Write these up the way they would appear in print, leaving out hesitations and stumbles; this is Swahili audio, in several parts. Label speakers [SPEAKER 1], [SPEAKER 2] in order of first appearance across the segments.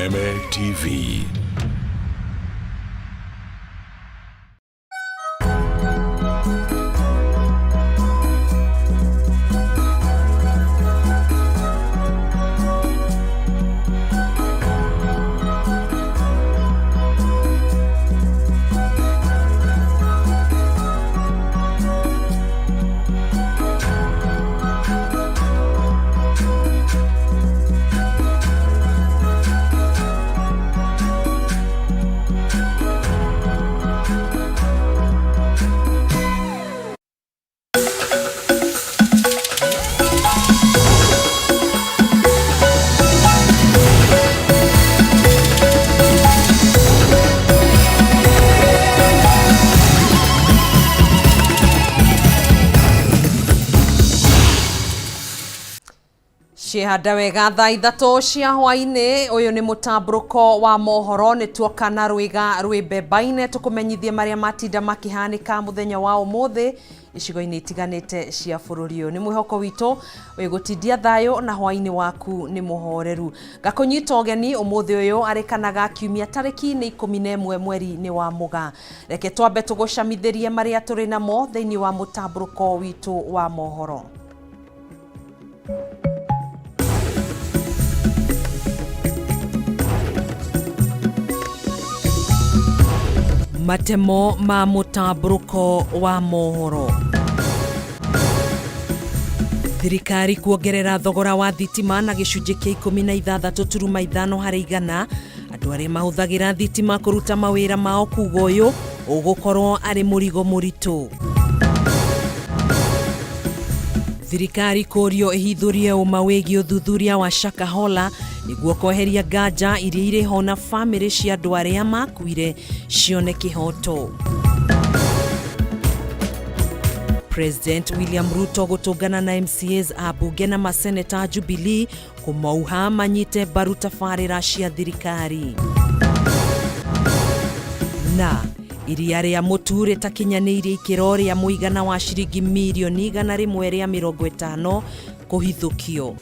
[SPEAKER 1] Kameme TV.
[SPEAKER 2] Cihanda wega thaa ithatũ cia hwainĩ. Ũyũ nĩ Mutamburuko wa Mohoro. Nĩ tuoka na rwĩga rwĩmbembaine tũkũmenyithie marĩa matinda makĩhanĩka mũthenya wa ũmũthĩ icigo-inĩ itiganĩte cia bũrũri ũyũ. Nĩ mwĩhoko witũ gũtindia thayũ na hwainĩ waku nĩ mũhoreru. Gakũnyita ũgeni ũmũthĩ ũyũ arĩkanaga kiumia tarĩki nĩ 11 mweri-inĩ wa Mũgaa. Reke twambe tũgũcamithĩrie marĩa tũrĩ namo thĩinĩ wa Mutamburuko witũ wa Mohoro. Matemo ma Mutamburuko wa Mohoro. Thirikari kuongerera thogora wa thitima na gĩcunjĩ kĩa 16.5 harĩ igana. Andũ arĩa mahũthagĩra thitima kũruta mawĩra mao kuuga ũyũ ũgũkorwo arĩ mũrigo mũritũ. Thirikari kũrio ihithũrie ũma wĩgiĩ ũthuthuria wa Shakahola nĩguo kweheria nganja iria irĩ ho na famĩlĩ cia andũ arĩa makuire cione kĩhoto. President William Ruto gũtũngana na MCAs a bunge na maseneta Jubilee kũmauha manyite mbaru tabarĩra cia thirikari. Na iria rĩa mũtu rĩtakinyanĩirie ikĩro rĩa mũigana wa ciringi mirioni 150 kũhithũkio.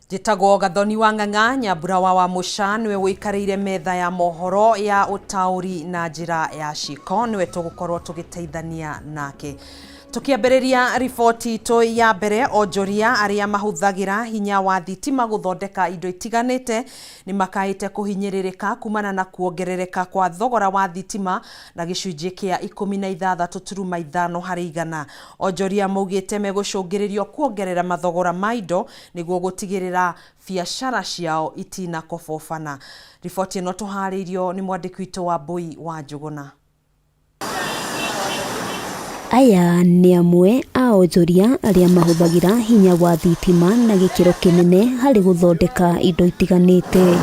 [SPEAKER 2] Jitagwo Gathoni wa Ng'ang'a Nyambura wa Musha niwe wĩikarĩire metha ya mohoro ya ũtaũri na njĩra ya ciko. Niwe tũgũkorwo tũgĩteithania nake. Tukiambĩrĩria riboti itũ ya mbere, onjoria arĩa mahũthagĩra hinya wa thitima gũthondeka indo itiganĩte nĩ makaĩte kũhinyĩrĩrĩka kumana na kuongerereka kwa thogora wa thitima na gĩcunjĩ kĩa 16.5 harĩ igana. Onjoria maugĩte megũcũngĩrĩrio kuongerera mathogora ma indo nĩguo gũtigĩrĩra biacara ciao itinakobobana. Riboti ĩno tũharĩirio nĩ mwandĩki witũ wa Boi wa Njũgũna.
[SPEAKER 3] Aya nĩ amwe a onjoria arĩa mahũthagĩra hinya wa thitima na gĩkĩro kĩnene harĩ gũthondeka indo itiganĩte.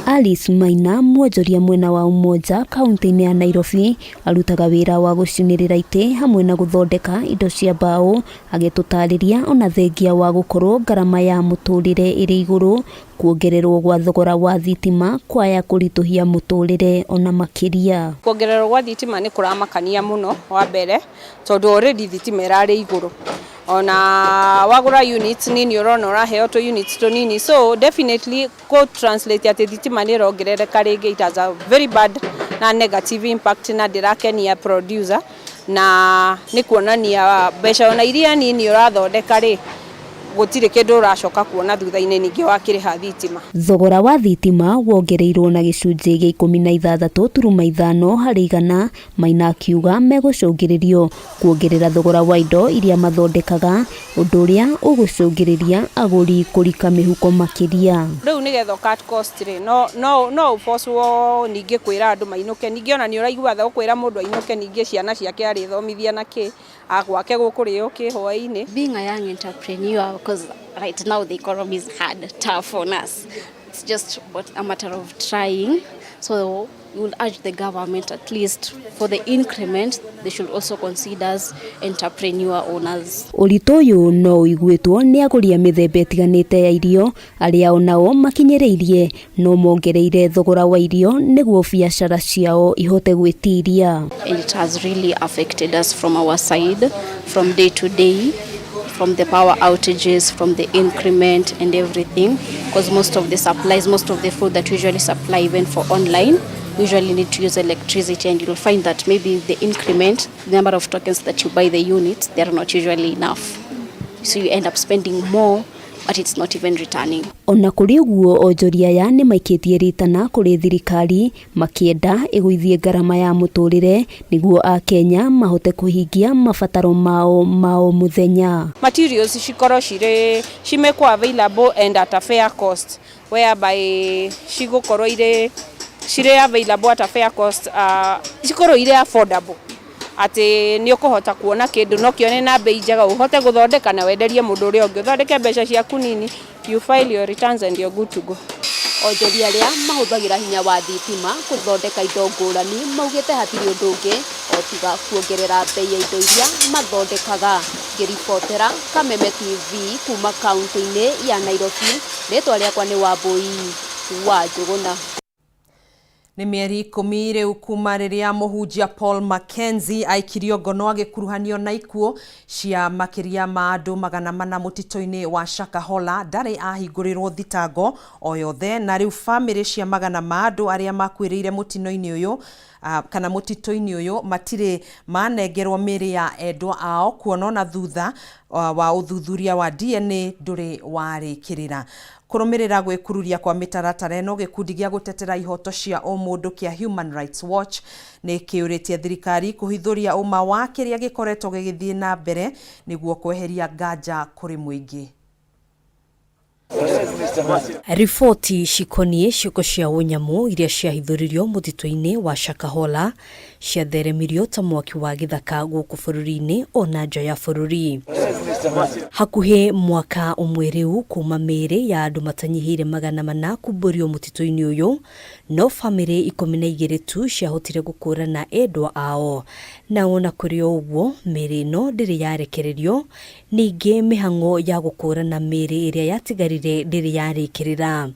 [SPEAKER 3] Alice Maina, mwonjoria mwena wa Umoja, kaunti-inĩ ya Nairobi, arutaga wĩra wa gũcinĩrĩra itĩ hamwe na gũthondeka indo cia mbaũ, agĩtũtarĩria ona thengia wa gũkorwo ngarama ya mũtũrĩre ĩrĩ igũrũ, kuongererwo gwa thogora wa thitima kwaya kũritũhia mũtũrĩre ona makĩria.
[SPEAKER 4] Kuongererwo gwa thitima nĩ kũramakania mũno wa mbere, tondũ already thitima ĩrarĩ igũrũ. Ona wagura units nini urona uraheo to units to nini, so definitely could translate at thitima nĩ rongerereka rĩngĩ. It has a very bad na negative impact na ndirakenia producer, na nĩ kuonania mbeca ona iria nini urathondeka rĩ gũtirĩ kĩndũ ũracoka kuona thutha-inĩ ningĩ wakĩrĩha thitima.
[SPEAKER 3] Thogora wa thitima wongereirwo na gĩcunjĩ gĩa 16.5 harĩ igana. Maina akiuga megũcũngĩrĩrio kuongerera thogora wa indo iria mathondekaga, ũndũ ũrĩa ũgũcũngĩrĩria agũri kũrika mĩhuko makĩria.
[SPEAKER 4] Rĩu nĩgetha cut cost rĩ no ũbocwo ningĩ kwĩra andũ mainũke. Ningĩ ona nĩ ũraigua tha ũkwĩra mũndũ ainũke ningĩ ciana ciake arĩthomithia na kĩ agwake gũkũrĩo kĩ hwaĩ-inĩ.
[SPEAKER 5] Being a young entrepreneur, because right now the economy is hard, tough on us. It's just a matter of trying So we will urge the government, at least for the increment, they should also consider entrepreneur owners.
[SPEAKER 3] Ũritũ ũyũ no ũiguĩtwo nĩ agũri a mĩthemba ĩtiganĩte ya irio arĩa onao makinyĩrĩirie no mongereire thogora wa irio nĩguo biacara ciao ihote gwĩtiria.
[SPEAKER 5] It has really affected us from our side, from day to day, from the power outages, from the increment and everything, because most of the supplies, most of the food that we usually supply even for online, we usually need to use electricity, and you'll find that maybe the increment, the number of tokens that you buy the units, they're not usually enough. So you end up spending more, but it's not even returning.
[SPEAKER 3] Ona kũrĩ ũguo onjoria aya nĩ maikĩtie ritana kũrĩ thirikari makĩenda ĩgũithie ngarama ya mũtũrĩre nĩguo Akenya mahote kũhingia mabataro mao mũthenya.
[SPEAKER 4] Materials cikorwo cimekwo available and at a fair cost, whereby cigũkorwo cirĩ available at a fair cost, cikorwo irĩ affordable. Ati nĩ ũkũhota kuona kĩndũ no kĩone na bei njega ũhote gũthondeka na wenderie mũndũ ũrĩa ũngĩ ũthondeke mbeca ciaku nini, you file your returns and you're good to go.
[SPEAKER 1] Onjoria arĩa mahũthagĩra hinya wa thitima gũthondeka indo ngũrani maugĩte hatirĩ ũndũ ũngĩ o tiga kuongerera bei ya indo iria mathondekaga. Ngĩribotera Kameme TV kuma kaunti-inĩ ya Nairobi, rĩtwa rĩakwa nĩ Wambui wa Njũgũna.
[SPEAKER 2] Nĩ mĩeri 10 rĩu kuma rĩrĩa mũhunjia Paul Mackenzie aikirio ngono agĩkuruhanio na ikuũ cia makĩria ma andũ 400 mũtitũ-inĩ wa Shakahola ndarĩ ahingũrĩrwo thitango o yothe, na rĩu famĩlĩ cia 100 ma andũ arĩa makuĩrĩire mũtino-inĩ ũyũ kana mũtitũ-inĩ ũyũ matirĩ manengerwo mĩĩrĩ ya endwa ao kuona na thutha wa ũthuthuria wa DNA ndũrĩ warĩkĩrĩra. Kũrũmĩrĩra gwĩkururia kwa mĩtaratara ĩno, gĩkundi gĩa gũtetera ihoto cia mũndũ kĩa Human Rights Watch nĩ kĩũrĩtie thirikari kũhithũria ũma wa kĩrĩa gĩkoretwo gĩgĩthiĩ na mbere nĩguo kweheria nganja kũrĩ mũingĩ.
[SPEAKER 6] Riboti cikoniĩ ciĩko cia ũnyamũ iria ciahithũririo mũtitũ-inĩ wa Shakahola ciatheremirio ta mwaki wa gĩthaka gũkũ bũrũri-inĩ ona nja ya bũrũri. Hakuhĩ mwaka ũmwe rĩu kuma mĩĩrĩ ya andũ matanyihĩire 400 kumbũrio mũtitũ-inĩ ũyũ, no famĩlĩ 12 tu ciahotire gũkũrana endwa ao. Na ona kũrĩ ũguo mĩĩrĩ ĩno ndĩrĩ yarekererio, ningĩ mĩhang'o ya gũkũrana mĩĩrĩ ĩrĩa yatigarire ndĩrĩ yarĩkĩrĩra.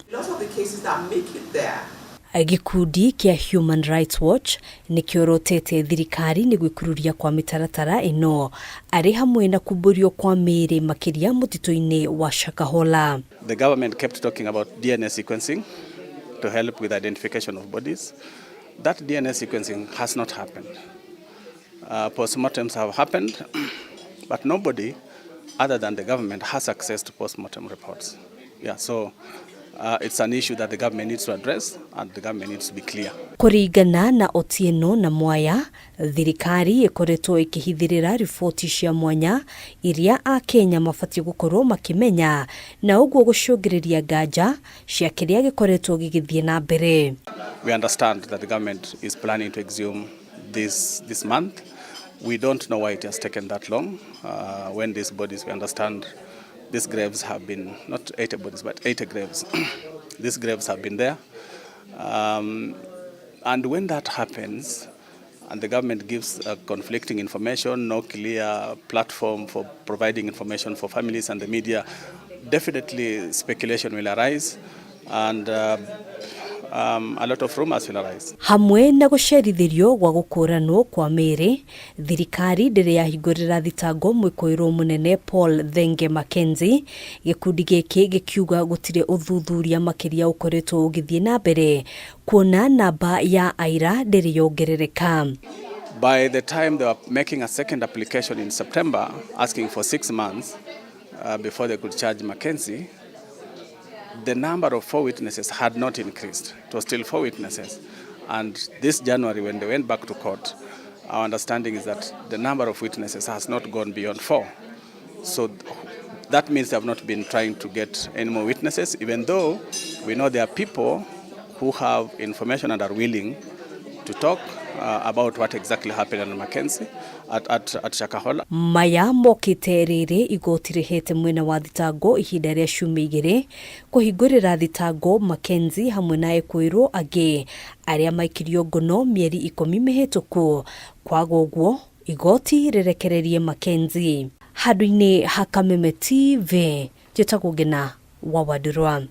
[SPEAKER 6] Gĩkundi kĩa Human Rights Watch nĩ kĩorotete thirikari nĩ gwĩkururia kwa mĩtaratara ĩno arĩ hamwe na kumbũrio kwa mĩĩrĩ makĩria mũtitũ-inĩ wa Shakahola.
[SPEAKER 7] The government kept talking about DNA sequencing to help with identification of bodies. That DNA sequencing has not happened. Postmortems have happened, but nobody other than the government has access to postmortem reports. Yeah, so it's an issue that the government needs to address and the government needs to be clear.
[SPEAKER 6] Kũringana na Otieno na Mwaya, thirikari ĩkoretwo ĩkĩhithĩrĩra riboti cia mwanya iria Akenya mabatie gũkorwo makĩmenya na ũguo gũcũngĩrĩria nganja cia kĩrĩa gĩkoretwo gĩgĩthiĩ na mbere.
[SPEAKER 7] We understand that the government is planning to exhume this month. We don't know why it has taken that long. When these bodies, we understand these graves have been, not 80 bodies, but 80 graves. These graves have been there. And when that happens, and the government gives conflicting information, no clear platform for providing information for families and the media, definitely speculation will arise, and a lot of rumors will arise.
[SPEAKER 6] Hamwe na gũcerithĩrio gwa gũkũranwo kwa mĩĩrĩ, thirikari ndĩrĩ yahingũrĩra thitango mwĩkũĩrwo mũnene Paul Thenge Mackenzie, gĩkundi gĩkĩ gĩkiuga gũtirĩ ũthuthuria makĩria ũkoretwo ũgĩthiĩ na mbere kuona namba ya aira ndĩrĩ yongerereka.
[SPEAKER 7] By the time they were making a second application in September, asking for 6 months before they could charge Mackenzie, the number of 4 witnesses had not increased. It was still 4 witnesses. And this January, when they went back to court, our understanding is that the number of witnesses has not gone beyond 4. So that means they have not been trying to get any more witnesses, even though we know there are people who have information and are willing to talk about what exactly happened in Mackenzie at Shakahola.
[SPEAKER 6] Maya mokite riri igoti rihete mwena wa thitango ihinda ria ciumia 2 kuhingurira thitango Mackenzie hamwe na ekwirwo angi aria maikirio ngono mieri 10 mihituku. Kwaga uguo igoti rirekererie Mackenzie. Handu-ini ha Kameme TV njitagwo Ngina wa Wadurwa.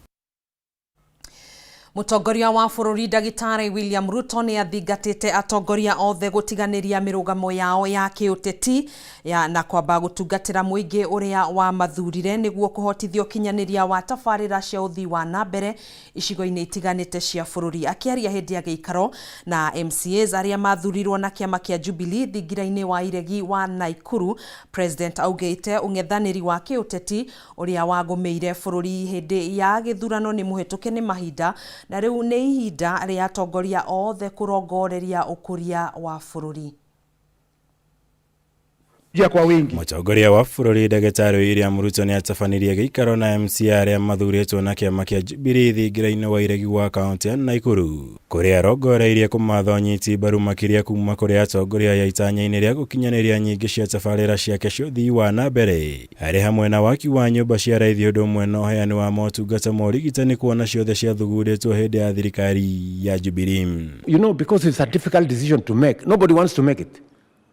[SPEAKER 2] Mutongoria wa bururi Ndagitari William Ruto ni athingatite atongoria othe gutiganiria mirugamo yao ya kiuteti na kwamba gutungatira muingi uria wa mathurire niguo kuhotithio kinyaniria wa tafarira cia uthii wa nambere icigo-ini itiganite cia bururi. Akiaria hindi ya giikaro na MCAs aria mathurirwo na kiama kia Jubilee thingira-ini wa iregi wa Naikuru, President augite ung'ethaniri wa kiuteti uria wagumeire bururi hindi ya githurano ni muhituke ni mahinda na riu ni ihinda ria atongoria othe kurongoreria ukuria wa bururi.
[SPEAKER 8] Kwa wingi.
[SPEAKER 9] Mutongoria wa bururi Ndagitari William Ruto ni atabanirie giikaro na MCA aria mathuritwo na kiama kia Jubilee thingira-ini wa iregi wa kaunti ya Naikuru, kuria arongoreirie kumatha nyiti mbaru makiria kuma kuria atongoria ya itanya-ini ria gukinyaniria nyingi cia tafarira ciake cia uthii wa nambere ari hamwe na waki wa nyumba cia raithi undu umwe na uheani wa motungata ma urigitani kuona ciothe cia thuguritwo hindi ya thirikari ya Jubilee.
[SPEAKER 8] You know, because it's a difficult decision to make. Nobody wants to make it.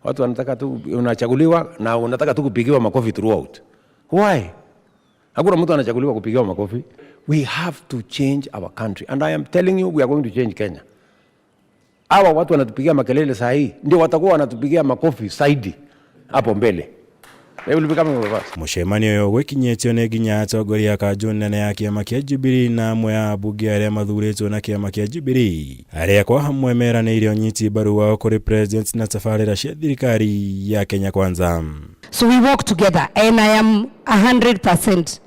[SPEAKER 8] Watu wanataka tu unachaguliwa na unataka tu kupigiwa makofi throughout. Why? Hakuna mtu anachaguliwa kupigiwa makofi. We have to change our country, and I am telling you we are going to change Kenya. Hawa watu wanatupigia makelele saa hii ndio watakuwa wanatupigia makofi zaidi hapo mbele.
[SPEAKER 9] Mucemanio uyu gwikinyitio ni nginya atongoria a kanjũ nene ya kiama kia Jubilee na amwe a ambunge aria mathuritwo na kiama kia Jubilee aria kwa hamwe meraniire unyiti mbaru wao kuri president na tafarira cia thirikari ya Kenya Kwanza.
[SPEAKER 10] So we work together, and I am 100%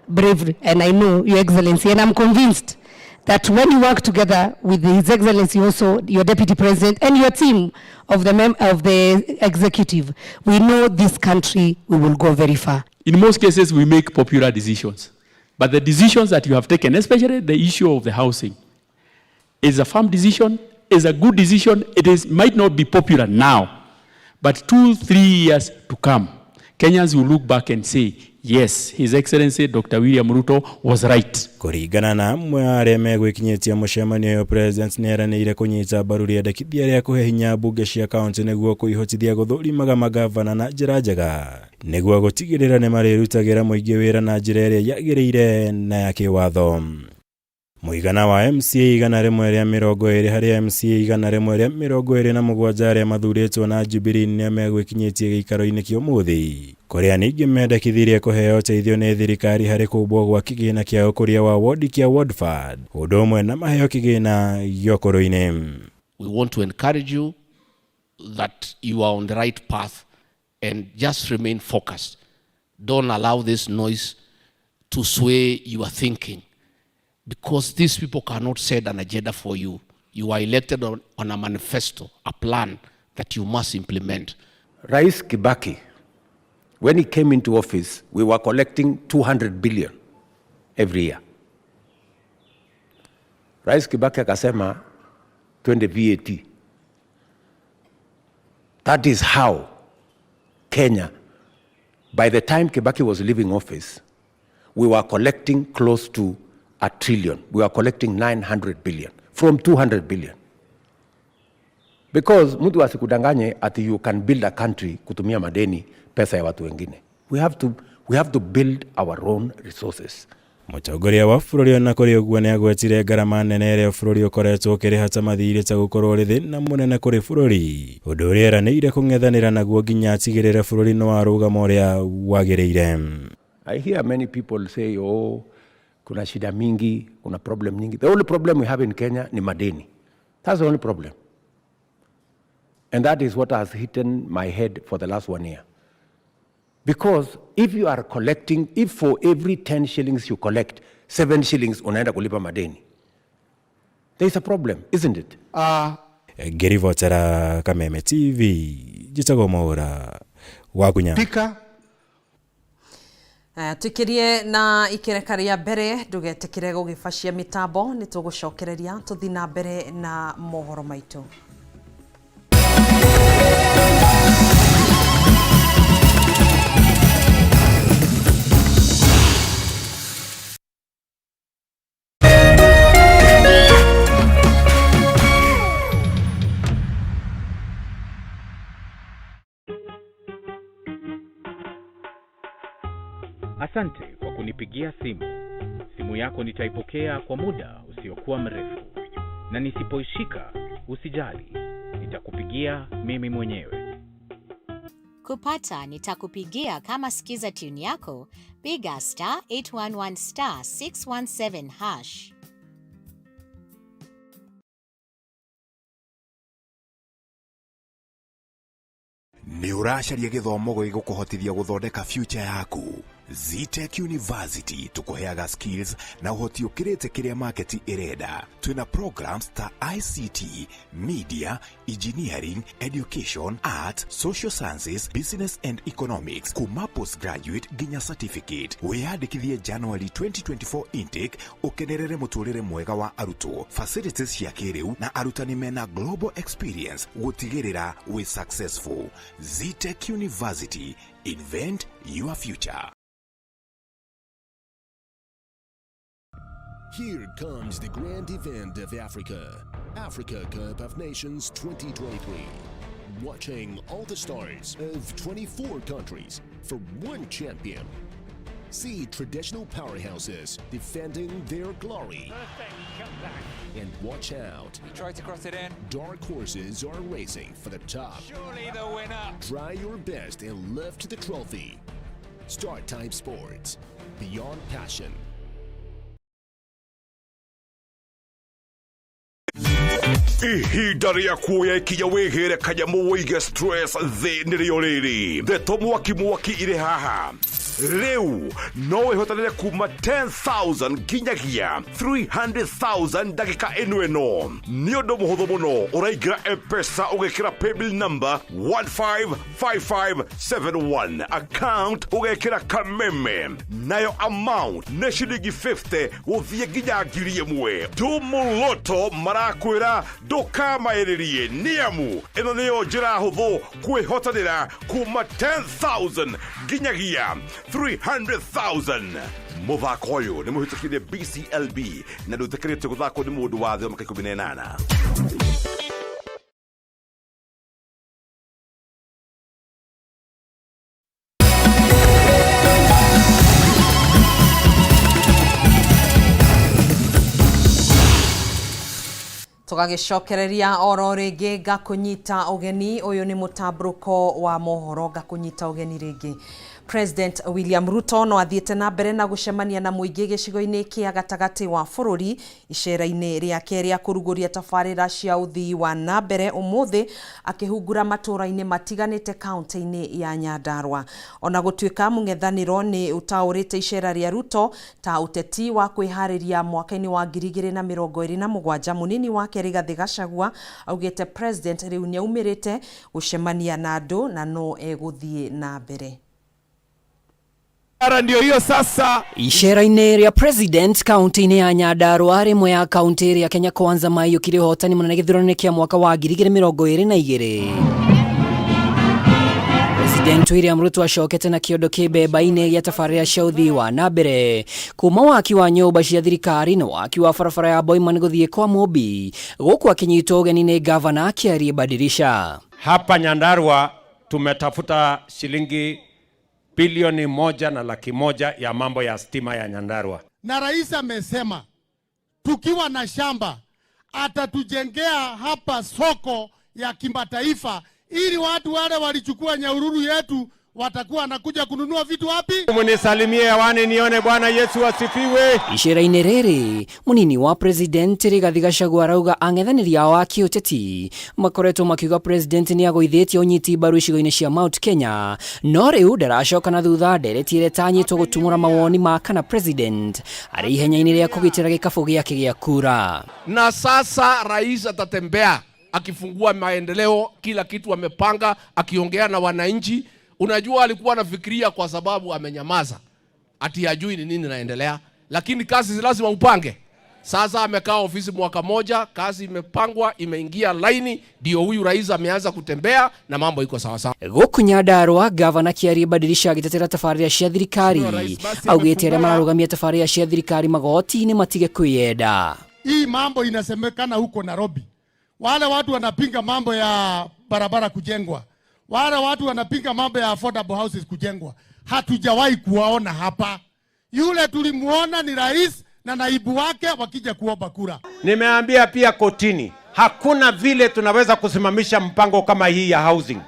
[SPEAKER 10] brave, and I know Your Excellency, and I'm convinced that when you work together with His Excellency, also your Deputy President and your team of the executive, we know this country we will go very far.
[SPEAKER 11] In most cases, we make popular decisions, but the decisions that you have taken, especially the issue of the housing, is a firm decision, is a good decision. Might not be popular now, but 2-3 years to come, Kenyans will look back and say, yes, His Excellency Dr. William Ruto was right.
[SPEAKER 9] Kuringana na amwe aria megwikinyitia mucemanio uyu, president neranire kunyita mbaru riendekithia ria kuhe hinya mbunge cia kaunti niguo kuihotithia guthurimaga magavana na njira njega niguo gutigirira ni marirutagira muingi wira na njira iria yagiriire na ya kiwatho. Muigana wa MCA 120 haria MCA 127 aria mathuritwo na Jubilee ni megwikinyitie giikaro-ini kia umuthi kuria ningi mendekithirie kuheo uteithio ni thirikari hari kumbwo gwa kigina kia ukuria wa ward kia Woodford undu umwe na maheo kigina giokorwo-ini.
[SPEAKER 12] We want to encourage you that you are on the right path and just remain focused. Don't allow this noise to sway your thinking, because these people cannot set an agenda for you. You are elected on a manifesto, a plan that you must implement.
[SPEAKER 8] Rais Kibaki, when he came into office, we were collecting 200 billion every year. Rais Kibaki akasema twende VAT. That is how Kenya, by the time Kibaki was leaving office, we were collecting close to $1 trillion. We were collecting 900 billion from 200 billion. Because mtu asikudanganye ati you can build a country kutumia madeni pesa ya watu wengine. We have to build our own resources.
[SPEAKER 9] Mutongoria wa bururi na kuri uguo ni agwetire ngarama nene iria bururi ukoretwo ukiriha ta mathirĩ ta gukorwo ri thina munene kuri bururi undu uria eranĩire kung'ethanĩra naguo nginya atigĩrĩre bururi no arugama uria wagĩrĩire.
[SPEAKER 8] I hear many people say, oh, kuna shida mingi, kuna problem nyingi. The only problem we have in Kenya ni madeni. That's the only problem. And that is what has hidden my head for the last 1 year. Because if you are collecting, if for every 10 shillings you collect, 7 shillings unaenda kulipa madeni, there is a problem, isn't it?
[SPEAKER 9] Ngiribotera Kameme TV, njitagwo Mohoro wakunya.
[SPEAKER 2] Tukirie na ikereka ria mbere ndugetekire gugibacia mitambo ni tugucokereria tuthi na mbere na mohoro maitu.
[SPEAKER 13] Asante kwa kunipigia simu. Simu yako nitaipokea kwa muda usiokuwa mrefu. Na nisipoishika, usijali. Nitakupigia mimi mwenyewe.
[SPEAKER 14] Kupata nitakupigia kama sikiza tune yako, piga *811*617#.
[SPEAKER 15] Nĩ ũracaria gĩthomo gĩgũkũhotithia gũthondeka future yaku. Zitech University tukuheaga skills na uhoti ukirite kiria market irenda. Twina programs ta ICT, Media, Engineering, Education, Art, Social Sciences, Business and Economics, kuma postgraduate ginya certificate. Weyandikithie January 2024 intake ukenerere muturire mwega wa arutwo, facilities cia kiriu na arutani mena global experience gutigirira we successful. Zitech University, invent your future.
[SPEAKER 16] Here comes the grand event of Africa, Africa Cup of Nations 2023. Watching all the stars of 24 countries for one champion. See traditional powerhouses defending their glory. And watch out.
[SPEAKER 17] He tried to cross it in.
[SPEAKER 16] Dark horses are racing for the top.
[SPEAKER 17] Surely the winner.
[SPEAKER 16] Try your best and lift the trophy. Start Time Sports. Beyond passion.
[SPEAKER 18] Ihinda rĩa kuoya ikinya wĩgĩre kanyamu wĩige stress thĩ nĩrĩo rĩrĩ. Ndeto mwaki irĩ haha. Rĩu no wĩhotanĩre kuma 10,000 nginyagia 300,000 ndagĩka ĩno. Nĩ ũndũ mũhũthũ mũno, ũraingĩra M-Pesa ũgekĩra paybill number 155571, account ũgekĩra Kameme, nayo amount nĩ ciringi 50 gũthiĩ nginya 1,000. Tumuloto marakwĩra ndũkamaĩrĩrie nĩamu ĩno nĩyo njĩra hũthũ kwĩhotanĩra kuma 10,000 nginyagia 300,000. Muthako ũyũ nĩ mũhĩtũkĩire BCLB na ndũtĩkĩrĩte gũthakwo nĩ mũndũ wa thĩ wa mĩaka 18.
[SPEAKER 2] Tugagicokereria oro ringi gakunyita ugeni. Uyu ni Mutamburuko wa Mohoro gakunyita ugeni ringi. President William Ruto no athiete na mbere na gucemania na muingi gicigo-ini kia gatagati wa bururi icera-ini riake ria kuruguria tabarira cia uthii wa na mbere umuthi akihungura matura-ini matiganite kaunti-ini ya Nyandarua. Ona gutuika mung'ethaniro ni utaurite icera ria Ruto ta uteti wa kwihariria mwaka-ini wa 2027. Munini wake Rigathi Gachagua augite president riu ni aumirite gucemania na andu na no eguthie na mbere.
[SPEAKER 19] Ndio hiyo sasa.
[SPEAKER 6] Icera-ini ria president kaunti-ini ya Nyandarua rimwe ya kaunti ria Kenya Kwanza maiyukire hotani munene githurano kia mwaka wa 2022. President William Ruto acokete na kiondo kibeba-ini gia tabarira cia uthii wa na mbere kuma waki wa nyumba cia thirikari na waki wa barabara ya Boima guthie kwa Mobi guku akinyitwo ugeni ni gavana Kiarie Badirisha.
[SPEAKER 8] Hapa Nyandarua tumetafuta shilingi bilioni 1.1 ya mambo ya stima ya Nyandarua.
[SPEAKER 19] Na rais amesema tukiwa na shamba atatujengea hapa soko ya kimataifa ili watu wale walichukua Nyahururu yetu watakuwa nakuja kununua vitu wapi?
[SPEAKER 8] Munisalimie hewani nione Bwana Yesu asifiwe.
[SPEAKER 6] Icera-ini riri munini wa president Rigathi Gachagua arauga ang'ethaniria wa kiuteti makoretwo makiuga president ni agoithĩtie unyiti mbaru icigo-ini cia Mount Kenya no riu ndaracoka na thutha nderetire tanyitwo gutumura mawoni ma kana president arĩ ihenya-ini ria kugitĩra gĩkabũ gĩake gĩa kura.
[SPEAKER 12] Na sasa rais atatembea akifungua maendeleo, kila kitu amepanga, akiongea na wananchi. Unajua alikuwa anafikiria kwa sababu amenyamaza ati hajui ni nini naendelea, lakini kazi lazima upange. Sasa amekaa ofisi mwaka moja, kazi imepangwa, imeingia laini, ndio huyu rais ameanza kutembea na mambo iko sawa sawa.
[SPEAKER 6] Guku Nyandarua gavana Kiarie Badirisha agitetera tabarira cia thirikari augite aria mararugamia tabarira cia thirikari magoti-ini matige kwiyenda.
[SPEAKER 19] Hii mambo inasemekana huko Nairobi, wale watu wanapinga mambo ya barabara kujengwa, wale watu wanapinga mambo ya affordable houses kujengwa. hatujawahi kuwaona hapa. Yule tulimuona ni rais na naibu wake wakija kuomba kura.
[SPEAKER 8] Nimeambia pia kotini, hakuna vile tunaweza kusimamisha mpango kama hii ya housing.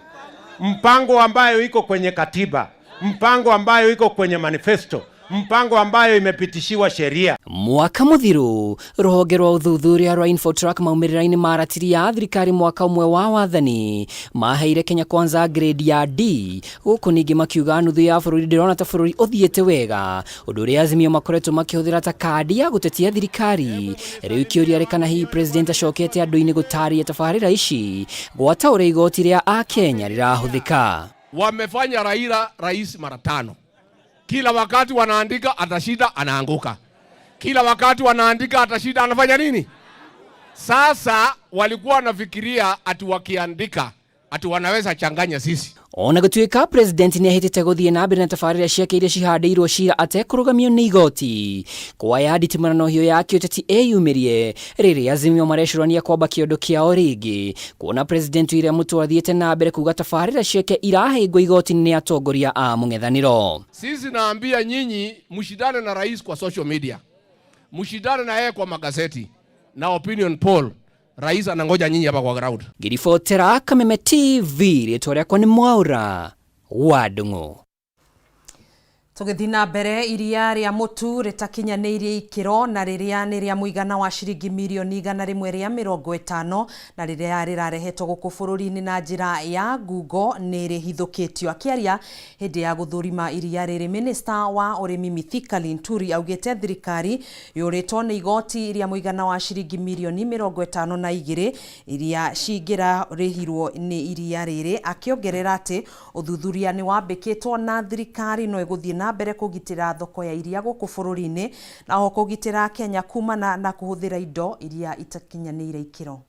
[SPEAKER 8] Mpango ambayo iko kwenye katiba, mpango ambayo iko kwenye manifesto, mpango ambayo imepitishiwa sheria.
[SPEAKER 20] Mwaka muthiru ruhonge rwa uthuthuria rwa Infotrack maumirira-ini maratiria thirikari mwaka umwe wa wathani maheire Kenya Kwanza grade ya D, guku ningi makiuga nuthu ya bururi ndirona ta bururi uthiete wega, undu uria Azimio makoretwo makihuthira ta kandi ya gutetia thirikari. Riu ikiuria rekana hii president acokete andu-ini gutaria tabarira ici gwata uria igoti ria a Kenya rirahuthika.
[SPEAKER 12] Wamefanya Raila rais mara 5. Kila wakati wanaandika atashinda anaanguka. Kila wakati wanaandika atashinda anafanya nini? Sasa walikuwa wanafikiria ati wakiandika ati wanaweza changanya sisi.
[SPEAKER 20] Ona gutuika president ni ahitite guthie na mbere na tabarira ciake iria cihandeirwo cira atekurugamio ni igoti kwa yaditimano hiyo yake uteti eyumirie riri Azimio marecurania kwamba kiondo kiao ringi kuona president iria mutu athiete na mbere kuga tabarira ciake irahingwo igoti ni atongoria a mung'ethaniro.
[SPEAKER 12] Sisi naambia nyinyi mshidane na rais kwa social media, mshidane na yeye kwa magazeti na opinion poll. Rais anangoja nyinyi hapa kwa ground.
[SPEAKER 20] Girifotera Kameme TV ritoria kwa ni Mwaura wa Ndung'u.
[SPEAKER 2] Tugithina mbere iria ria mutu ritakinyanirie ikiro na riria ni ria muigana wa shiringi milioni 150 na riria rirarehetwo guku bururi-ini na njira ya ngungo ni rihithukitio. Akiaria hindi ya guthurima iria riri, Minister wa urimi Mithika Linturi augite thirikari yuritwo ni igoti iria muigana wa shiringi milioni 52 iria cingira rihirwo ni iria riri, akiongerera ati uthuthuria ni wambikitwo na thirikari no iguthie na mbere kugitira thoko ya iria guku bururi-ini na ho kugitira Kenya kumana na kuhuthira indo iria itakinyanire ikiro.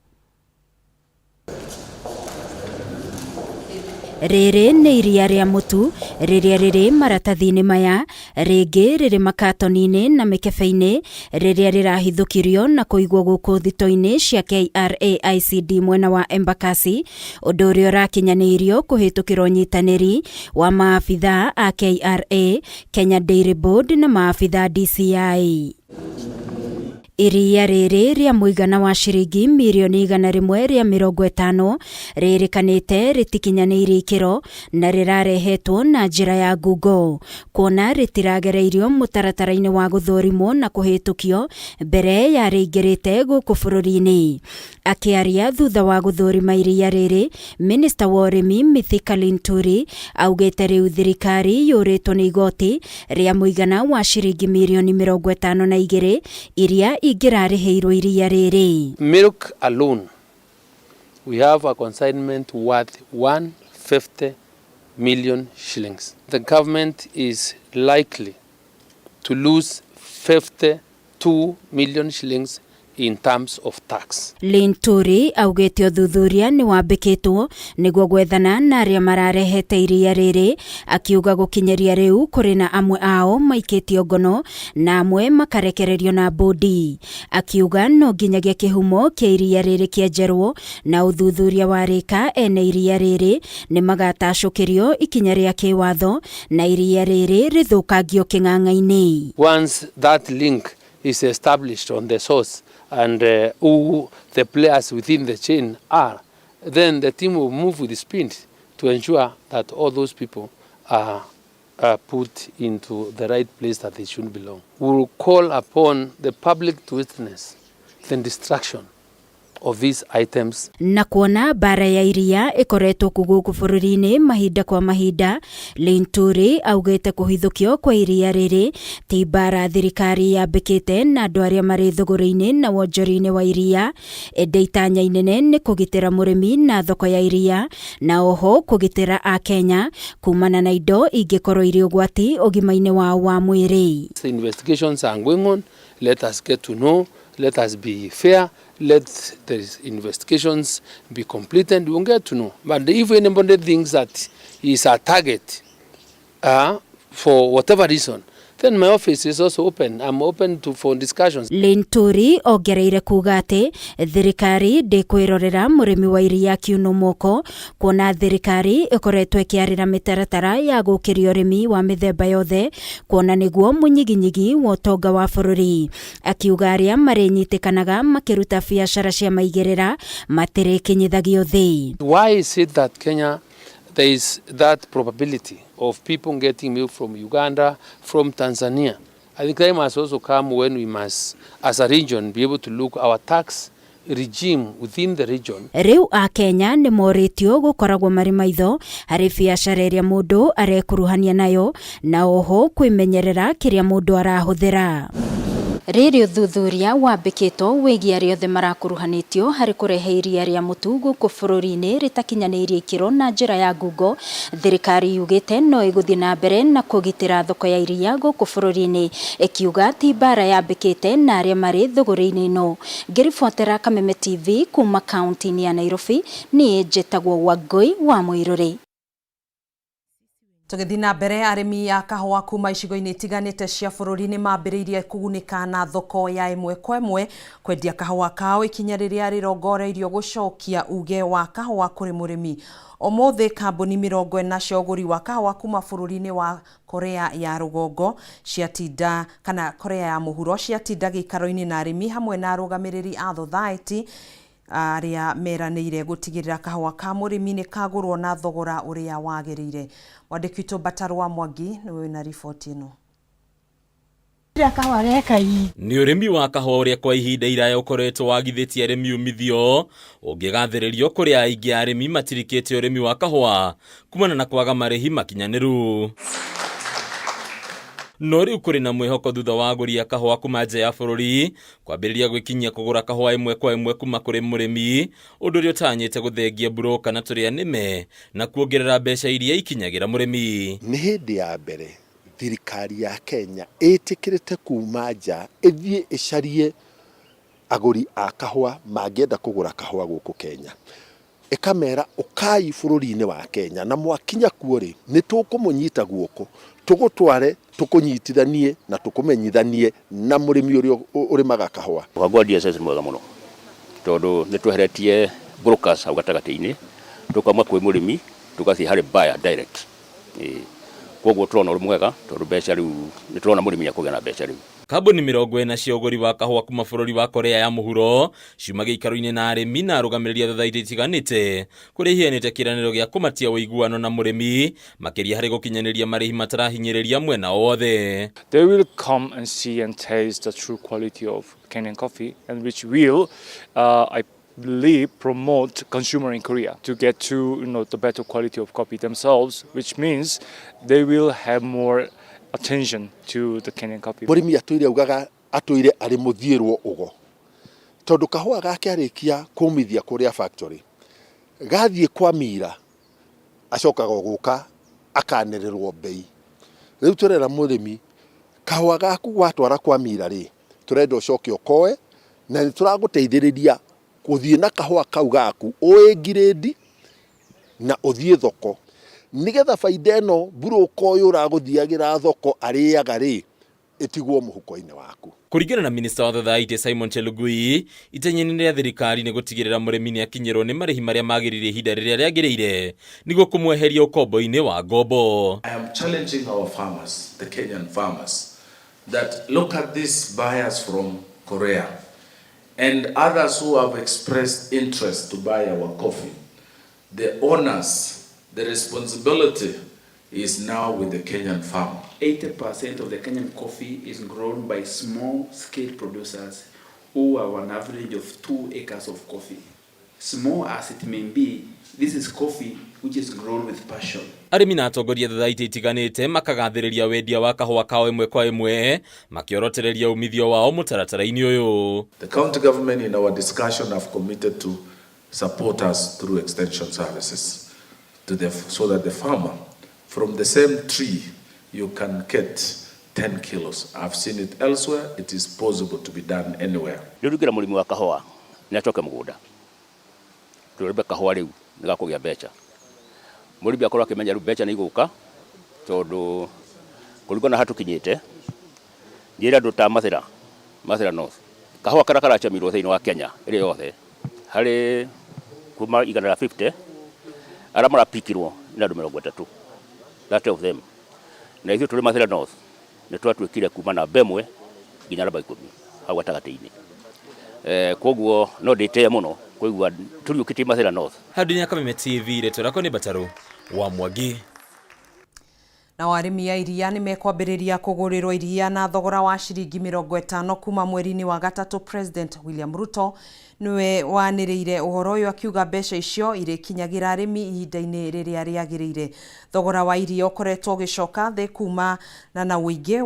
[SPEAKER 3] Riri ni iria ria mutu riria riri maratathi-ini maya, ringi riri makatoni-ini na mikebe-ini, riria rirahithukirio na kuigwo guku thito-ini cia KRAICD mwena wa Embakasi, undu uria urakinyanirio kuhitukirwo nyitaniri wa maabitha a KRA, Kenya Dairy Board na maabitha DCI. Iria riri ria muigana wa shiringi milioni 150 ririkanite ritikinyaniire ikiro na rirarehetwo na njira ya ngungo kuona ritiragereirio mutaratara-ini wa guthurimo na kuhitukio mbere ya ringirite guku bururi-ini. Akiaria thutha wa guthurima iria riri, Minister wa urimi Mithika Linturi augite riu thirikari yuritwo ni igoti ria muigana wa shiringi milioni 52 iria ingirareheirwo iria riri.
[SPEAKER 21] Milk alone, we have a consignment worth 150 million shillings. The government is likely to lose 52 million shillings in terms of tax.
[SPEAKER 3] Linturi augite uthuthuria ni wambikitwo niguo gwethana na aria mararehete iria riri, akiuga gukinyeria riu kuri na amwe ao maikitio ngono na amwe makarekererio na bodi. Akiuga no nginyagia kihumo kia iria riri kienjerwo na uthuthuria wa rika ene iria riri ni magatacukirio ikinya ria kiwatho na iria riri rithukangio king'ang'a-ini.
[SPEAKER 21] Once that link is established on the source and who the players within the chain are, then the team will move with speed to ensure that all those people are put into the right place that they should belong. We will call upon the public to witness the destruction of these items.
[SPEAKER 3] Na kuona bara ya iria ikoretwo kuguku bururi-ini mahinda kwa mahinda, Linturi augite kuhithukio kwa iria riri ti bara thirikari yambikite na andu aria mari thuguri-ini na wonjori-ini wa iria, ende itanya inene ni kugitira murimi na thoko ya iria na oho kugitira a Kenya kumana na indo ingikorwo iri ugwati ugima-ini wao wa mwiri.
[SPEAKER 21] The investigations are going on. Let us get to know. Let us be fair. Let the investigations be completed. We won't get to know. But if anybody thinks that he is a target for whatever reason, then my office is also open. I'm open for discussions.
[SPEAKER 3] Linturi ongereire kuga ati thirikari ndikwirorera murimi wa iria kiuno moko kuona thirikari ikoretwe ikiarira mitaratara ya gukiria urimi wa mithemba yothe kuona niguo munyiginyigi wa utonga wa bururi. Akiuga aria marinyitikanaga makiruta biacara cia maigirira matirikinyithagio thi.
[SPEAKER 21] Why is it that Kenya there is that probability of people getting milk from Uganda, from Tanzania? I think time must also come when we must, as a region, be able to look our tax regime within the region.
[SPEAKER 3] Riu a Kenya ni moritio gukoragwo mari maitho hari biacara iria mundu arekuruhania nayo na oho kwimenyerera kiria mundu arahuthira. Rĩrĩ ũthuthuria wambĩkĩtwo wĩgiĩ arĩa othe marakuruhanĩtio harĩ kũrehe iria rĩa mũtu gũkũ bũrũri-inĩ rĩtakinyanĩirie ikĩro na njĩra ya ngungo. Thirikari yugĩte no ĩgũthiĩ na mbere na kũgitĩra thoko ya iria gũkũ bũrũri-inĩ, ĩkiuga ti mbara yambĩkĩte na arĩa marĩ thũgũrĩ-inĩ ĩno. Ngĩribotera Kameme TV kuma kaunti-inĩ ya Nairobi, niĩ njĩtagwo Wangui wa Mũirũrĩ.
[SPEAKER 2] Tũgĩthiĩ na mbere, arĩmi a kahũa kuma icigo-inĩ itiganĩte cia bũrũri nĩ mambĩrĩirie kũgunĩka na thoko ya ĩmwe kwa ĩmwe kwendia kahũa kao ikinya rĩrĩa rĩrongoreirio gũcokia uge wa kahũa kũrĩ mũrĩmi. Ũmũthĩ kambuni 40 cia ũgũri wa kahũa kuma bũrũri-inĩ wa Korea ya rũgongo ciatinda kana Korea ya mũhuro ciatinda gĩikaro-inĩ na arĩmi hamwe na arũgamĩrĩri a thothaĩti aria meranĩire gũtigĩrĩra kahũa ka mũrĩmi nĩ kagũrwo na thogora ũrĩa wagĩrĩire. Wandĩki witũ Batarwa Mwangi nĩ wĩna riboti ĩno.
[SPEAKER 5] Nĩ ũrĩmi wa kahũa ũrĩa kwa ihinda iraya ũkoretwo wagithĩtie arĩmi umithio ũngĩgathĩrĩrio kũrĩa aingĩ arĩmi matirikĩte ũrĩmi wa kahũa kumana na kwaga marĩhi makinyanĩru. No rĩu kũrĩ na mwĩhoko thutha wa agũri a kahũa kuma nja ya bũrũri kwambĩrĩria gwĩkinyia kũgũra kahũa ĩmwe kwa ĩmwe kuma kũrĩ mũrĩmi, ũndũ ũrĩa ũtanyĩte gũthengia broka na tũrĩa nĩme na kuongerera mbeca iria ikinyagĩra mũrĩmi.
[SPEAKER 22] Nĩ hĩndĩ ya mbere thirikari ya Kenya ĩtĩkĩrĩte kuma nja ĩthiĩ ĩcarie agũri a kahũa mangĩenda kũgũra kahũa gũkũ Kenya. Ĩkamera ũkai bũrũri-inĩ wa Kenya na mwakinya kuo rĩ nĩ tũkũmũnyita guoko tũgũtware tũkũnyitithanie na tũkũmenyithanie na mũrĩmi ũrĩa ũrĩmaga kahũa.
[SPEAKER 23] Mũbango wa DSS mwega mũno tondũ nĩ tweheretie brokers hau gatagatĩ-inĩ tũkauma kwĩ mũrĩmi tũgathiĩ harĩ buyer direct. Koguo tũrona ũrĩ mwega tondũ mbeca rĩu nĩ tũrona mũrĩmi akũgĩa na mbeca rĩu.
[SPEAKER 5] Kambuni 40 cia ũgũri wa kahũa kuma bũrũri wa Korea ya mũhuro ciuma gĩikaro-inĩ na arĩmi na arũgamĩrĩri a thothaitĩ itiganĩte kũrĩa iheanĩte kĩranĩro gĩa kũmatia ũiguano na mũrĩmi makĩria harĩ gũkinyanĩria marĩhi matarahinyĩrĩria mwena wothe.
[SPEAKER 24] They will come and see and taste the true quality of Kenyan coffee and which will I believe promote consumer in Korea to get to the better quality of coffee themselves, which means they will have more attention to the Kenyan coffee.
[SPEAKER 22] Mũrĩmi atũire ugaga atũire arĩ mũthiĩrwo ũgo tondũ kahũa gake arĩkia kũmithia kũrĩa factory gathiĩ kwa mira acokaga gũka akanĩrĩrwo bei. Rĩu tũrera mũrĩmi kahũa gaku gwatwara kwa mira rĩ tũrenda ũcoke ũkoe na nĩ tũragũteithĩrĩria gũthiĩ na kahũa kau gaku ũĩ grade na ũthiĩ thoko nigetha faida ĩno broka ũyũ ũragũthiagĩra thoko arĩaga rĩ ĩtigwo mũhuko-inĩ waku.
[SPEAKER 5] Kũringana na minista wa thothaitĩ Simon Chelugui, itenyenĩ rĩa thirikari nĩ gũtigĩrĩra mũrĩmi nĩ akinyĩrwo nĩ marĩhi marĩa magĩrĩire ihinda rĩrĩa rĩagĩrĩire nĩguo kũmweheria ũkombo-inĩ wa ngombo.
[SPEAKER 25] I am challenging our farmers, the Kenyan farmers, that look at these buyers from Korea and others who have expressed interest to buy our coffee. The owners, the responsibility is now with the Kenyan farmer.
[SPEAKER 26] 80% of the Kenyan coffee is grown by small-scale producers who have an average of 2 acres of coffee. Small as it may be, this is coffee which is grown with passion.
[SPEAKER 5] Arĩmi na atongoria thothaitĩ itiganĩte makagathĩrĩria wendia wa kahũa kao ĩmwe kwa ĩmwe makiorotereria umithio wao mũtaratara-inĩ ũyũ.
[SPEAKER 25] The county government in our discussion have committed to support us through extension services so that the farmer from the same tree you can get 10 kilos. I've seen it elsewhere. It is possible to be done anywhere.
[SPEAKER 23] Rĩrugĩra mũrĩmi wa kahũa nĩ acoke mũgũnda tũrĩbe kahũa rĩu nĩ gakũgĩa mbeca. Mũrĩmi akorwo akĩmenya rĩu mbeca nĩ igũka tondũ kũringana na hatũkinyĩte njira nduta Mathira North kahua kara karachamirwo thiini wa Kenya iri yothe hari kuma 150 ara marapikirwo ni andu 30 that of them na ithu tuli Mathira North ni twatwikire kuma na bemwe nginya namba 10 hau gatagati-ini koguo no nditeye muno kuigua turiukite Mathira North.
[SPEAKER 5] Handũ-inĩ ya Kameme TV retorako ni Bataru wa Mwangi.
[SPEAKER 2] Na arĩmi a iria nĩ mekwambĩrĩria kũgũrĩrwo iria na thogora wa ciringi 50 kuma mweri-inĩ wa gatatũ. President William Ruto niwe wanĩrĩire ũhoro ũyũ akiuga mbeca icio irĩkinyagĩra arĩmi ihinda-inĩ rĩrĩa rĩagĩrĩire. Thogora wa irio ũkoretwo ũgĩcoka thĩ kuma na ũingĩ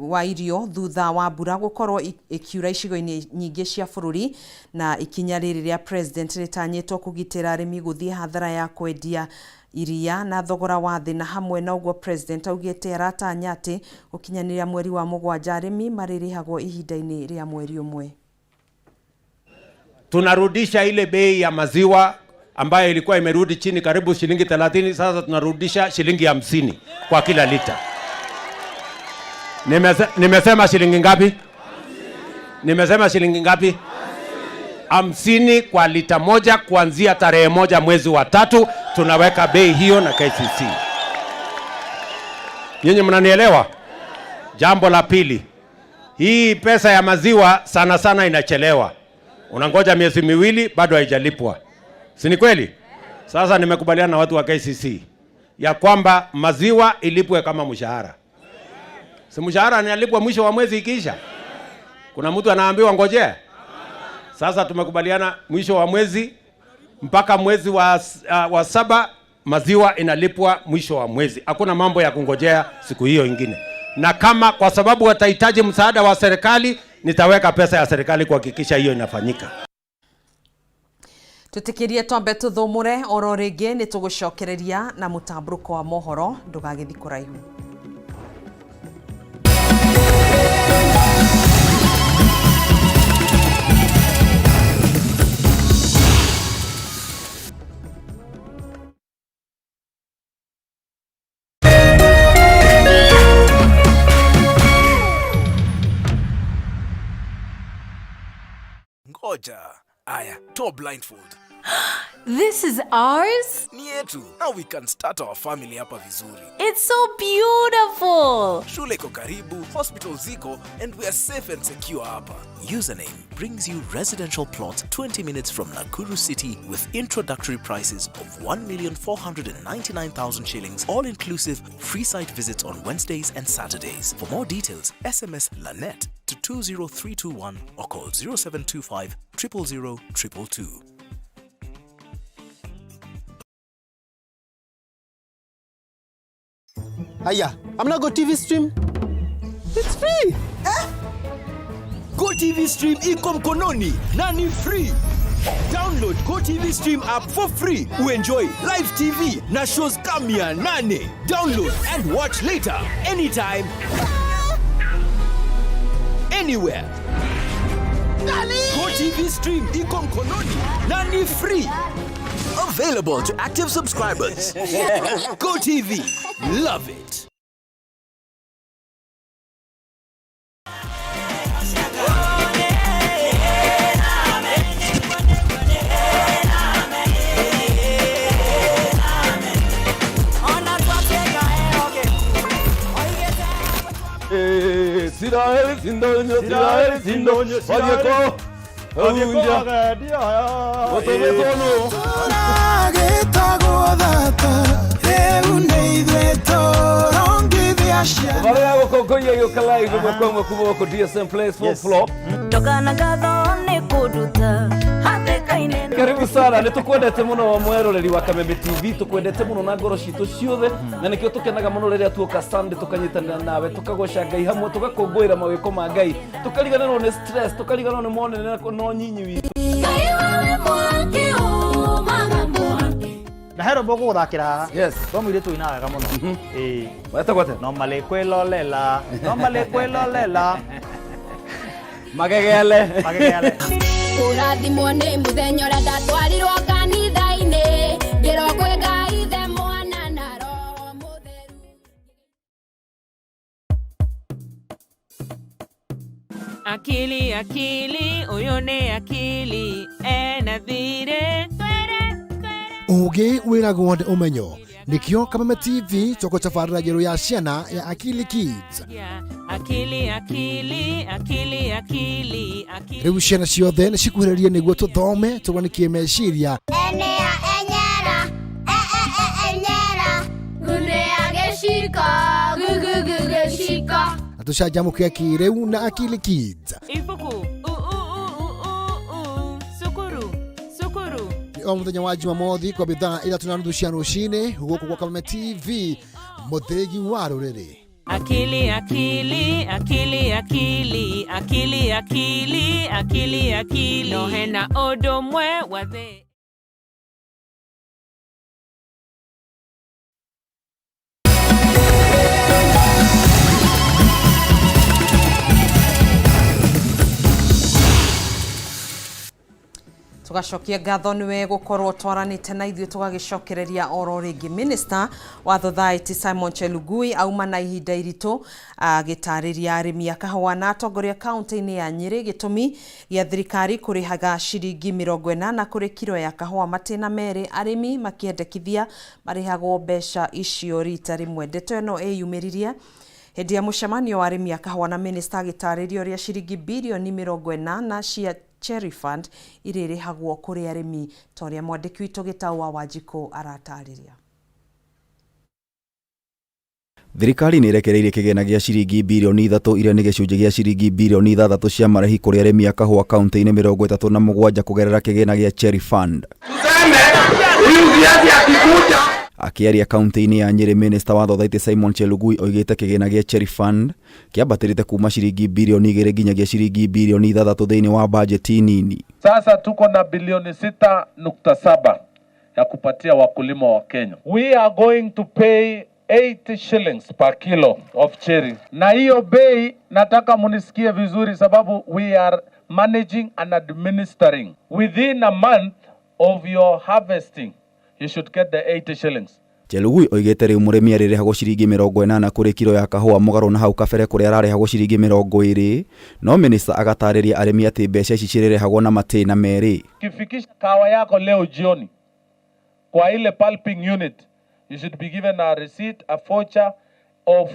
[SPEAKER 2] wa irio thutha wa mbura gũkorwo ikiura icigo-inĩ nyingĩ cia bũrũri, na ikinya rĩrĩ rĩa president rĩtanyĩtwo kũgitĩra arĩmi gũthiĩ hathara ya kwendia iria na thogora wa thĩ. Na hamwe na ũguo president augĩte aratanya atĩ gũkinyanĩria mweri wa mũgwanja arĩmi marĩrĩhagwo ihinda-inĩ rĩa mweri ũmwe.
[SPEAKER 8] Tunarudisha ile bei ya maziwa ambayo ilikuwa imerudi chini karibu shilingi 30, sasa tunarudisha shilingi 50 kwa kila lita. Nimesema shilingi ngapi? Nimesema shilingi ngapi? 50 kwa lita moja kuanzia tarehe 1 mwezi wa 3 tunaweka bei hiyo na KCC. Nyinyi mnanielewa? Jambo la pili, hii pesa ya maziwa sana sana inachelewa. Unangoja miezi miwili bado haijalipwa. Si ni kweli? Sasa nimekubaliana na watu wa KCC ya kwamba maziwa ilipwe kama mshahara. Si mshahara analipwa mwisho wa mwezi ikiisha? Kuna mtu anaambiwa ngojea? Sasa tumekubaliana mwisho wa mwezi mpaka mwezi wa 7 maziwa inalipwa mwisho wa mwezi. Hakuna mambo ya kungojea siku hiyo ingine. Na kama kwa sababu watahitaji msaada wa serikali, nitaweka pesa ya serikali kuhakikisha hiyo inafanyika.
[SPEAKER 2] Tutikirie twambe tuthumure oro ringi ni tugucokereria na mutamburuko wa mohoro, ndugagithi kuraihu.
[SPEAKER 1] Ngoja. Aya, top blindfold.
[SPEAKER 4] This is ours?
[SPEAKER 1] Ni yetu. Now we can start our family hapa vizuri.
[SPEAKER 4] It's so beautiful.
[SPEAKER 1] Shule iko karibu, hospital ziko, and we are safe and secure hapa. Username brings you residential plot 20 minutes from Nakuru City with introductory prices of 1,499,000 shillings, all inclusive, free site visits on Wednesdays and Saturdays. For more details, SMS Lanet to 20321 or call 0725 000 222.
[SPEAKER 7] Aya, amna Go TV stream? It's free.
[SPEAKER 9] Go TV stream iko mkononi na ni free. Download Go TV stream app for free. Enjoy live TV na shows kamia 8. Download and watch later anytime, anywhere. Go TV stream iko mkononi na ni free. Available to active subscribers. Go TV. Love it.
[SPEAKER 10] Sirael sindonyo, Sirael sindonyo, Wadieko, Awunja, Wotobetono. Vale hago con coña yo calai como DSM Place for Flop. Karibu sana, nitukwendete muno wa mweroreri wa Kameme TV, tukwendete muno na ngoro citu ciothe, na nikio tukenaga muno riria tuoka Sunday tukanyitanira nawe, tukagoca Ngai hamwe, tugakungwira mawiko ma Ngai, tukariganirwo ni stress, tukariganirwo ni monene no nyinyi witu.
[SPEAKER 7] Na hero bogo guthakira.
[SPEAKER 10] Yes.
[SPEAKER 7] Twamwire tuina wega muno.
[SPEAKER 10] Weta gwate.
[SPEAKER 7] No male kwelolela. No male kwelolela.
[SPEAKER 10] Magegele.
[SPEAKER 7] Magegele.
[SPEAKER 11] Urathimwo nĩ mũthenya ũrĩa ndatwarirwo kanitha-inĩ ngĩrwo kwĩ Ngai ithe mwana na roho mũtheru.
[SPEAKER 13] Akili akili uyone akili ena thire
[SPEAKER 14] Uge wiragwo nĩ ũmenyo nikio Kameme TV choko tafarira jero ya ciana ya Akili Kids.
[SPEAKER 13] Akili akili akili akili akili
[SPEAKER 14] Rĩu ciana ciothe nĩ cikuhĩrĩrie nĩguo tũthome tũrwanikie meciria
[SPEAKER 11] Enea enyera enyera gunde ageshika gugugugeshika
[SPEAKER 14] na tũcanjamũke kĩrĩu na Akili Kids.
[SPEAKER 13] Ifuku sukuru sukuru
[SPEAKER 14] O mũthenya wa Jumamothi kwa bidhaa ila tunarudishia rushine huko kwa Kameme TV mũthegi wa rũrĩrĩ.
[SPEAKER 13] Akili akili akili akili akili akili akili akili no hena odomwe wathe
[SPEAKER 2] tugacokia ngatho niwe gukorwo twaranite na ithuĩ tugagicokereria oro ringi. Minister wa Thothaiti Simon Chelugui auma na ihinda iritu agitariria arimi a kahũa na atongoria kaunti-inĩ ya Nyeri gitumi gĩa thirikari kurihaga ciringi 80 kuri kilo ya kahũa matĩna merĩ, arimi makiendekithia marihagwo mbeca icio rita rimwe. Ndeto ĩno ĩyumĩririe hĩndĩ ya mũcemanio wa arimi a kahũa na minister agitariria ũrĩa ciringi bilioni 80 cia Cherry Fund irĩrĩhagwo kuri arimi, toria mwandĩki witũ Gĩtaũ Wanjikũ aratariria.
[SPEAKER 15] Thirikari nĩ irekereirie kĩgĩna gĩa ciringi bilioni 3 iria nĩ gĩcunjĩ gĩa ciringi bilioni 6 cia marĩhi kũrĩ arĩmi a kahũa kaunti-inĩ 37 kũgerera kĩgĩna gĩa Cherry Fund. Akiaria kaunti-inĩ ya Nyeri, Minister wa Thothaiti Simon Chelugui oigĩte kĩgĩna gĩa Cherry Fund kĩambatĩrĩte kuma ciringi bilioni 2 nginyagia ciringi bilioni 3 thĩinĩ wa bajeti nini.
[SPEAKER 16] Sasa tuko na bilioni 6.7 ya kupatia wakulima wa Kenya. We are going to pay 80 shillings per kilo of cherry. Na hiyo bei nataka munisikie vizuri sababu we are managing and administering. Within a month of your harvesting, you should get the 80 shillings.
[SPEAKER 15] Chelugui oigĩte rĩu mũrĩmi arĩrĩhagwo ciringi 80 kũrĩ kilo ya kahũa mũgarũ na hau kabere kũrĩa ararĩhagwo ciringi 20, no minister agatarĩria arĩmi atĩ mbeca ici cirĩrĩhagwo na matĩna merĩ.
[SPEAKER 16] Ukifikisha kahawa yako leo jioni kwa ile pulping unit, you should be given a receipt, a voucher of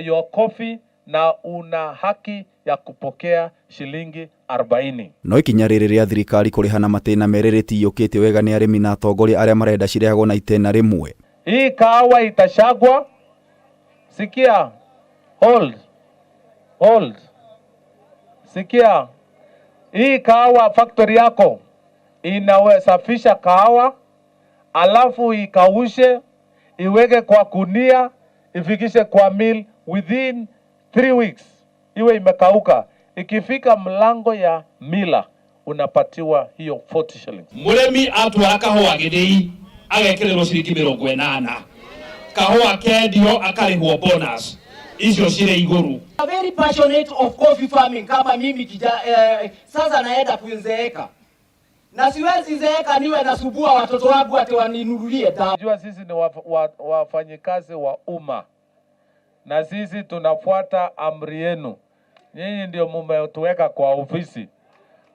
[SPEAKER 16] your coffee na una haki ya kupokea shilingi 40.
[SPEAKER 15] No ikinya rĩrĩ rĩa thirikari kũrĩha na matĩna merĩ rĩtiyũkĩte wega nĩ arĩmi na atongoria arĩa marenda cirĩhagwo na itena rĩmwe.
[SPEAKER 16] Hii kahawa itashagwa. Sikia, hold. Sikia, hii kahawa factory yako inawesafisha kahawa, alafu ikaushe, iweke kwa kunia, ifikishe kwa mill within 3 weeks. Iwe imekauka. Ikifika mlango ya mila unapatiwa hiyo 40 shillings.
[SPEAKER 17] Muremi atwara kahũa gĩthĩi agekĩrĩrwo ciringi 80. Kahũa kendio akarĩhwo bonus. Icio cirĩ igũrũ.
[SPEAKER 18] I'm very passionate of coffee farming kama mimi sasa naenda kuzeeka. Na siwezi zeeka niwe nasubua watoto wangu ati waninunulie dawa.
[SPEAKER 16] Unajua sisi ni wafanyikazi wa umma. Na sisi tunafuata amri yenu. Nyinyi ndio mmetuweka kwa ofisi.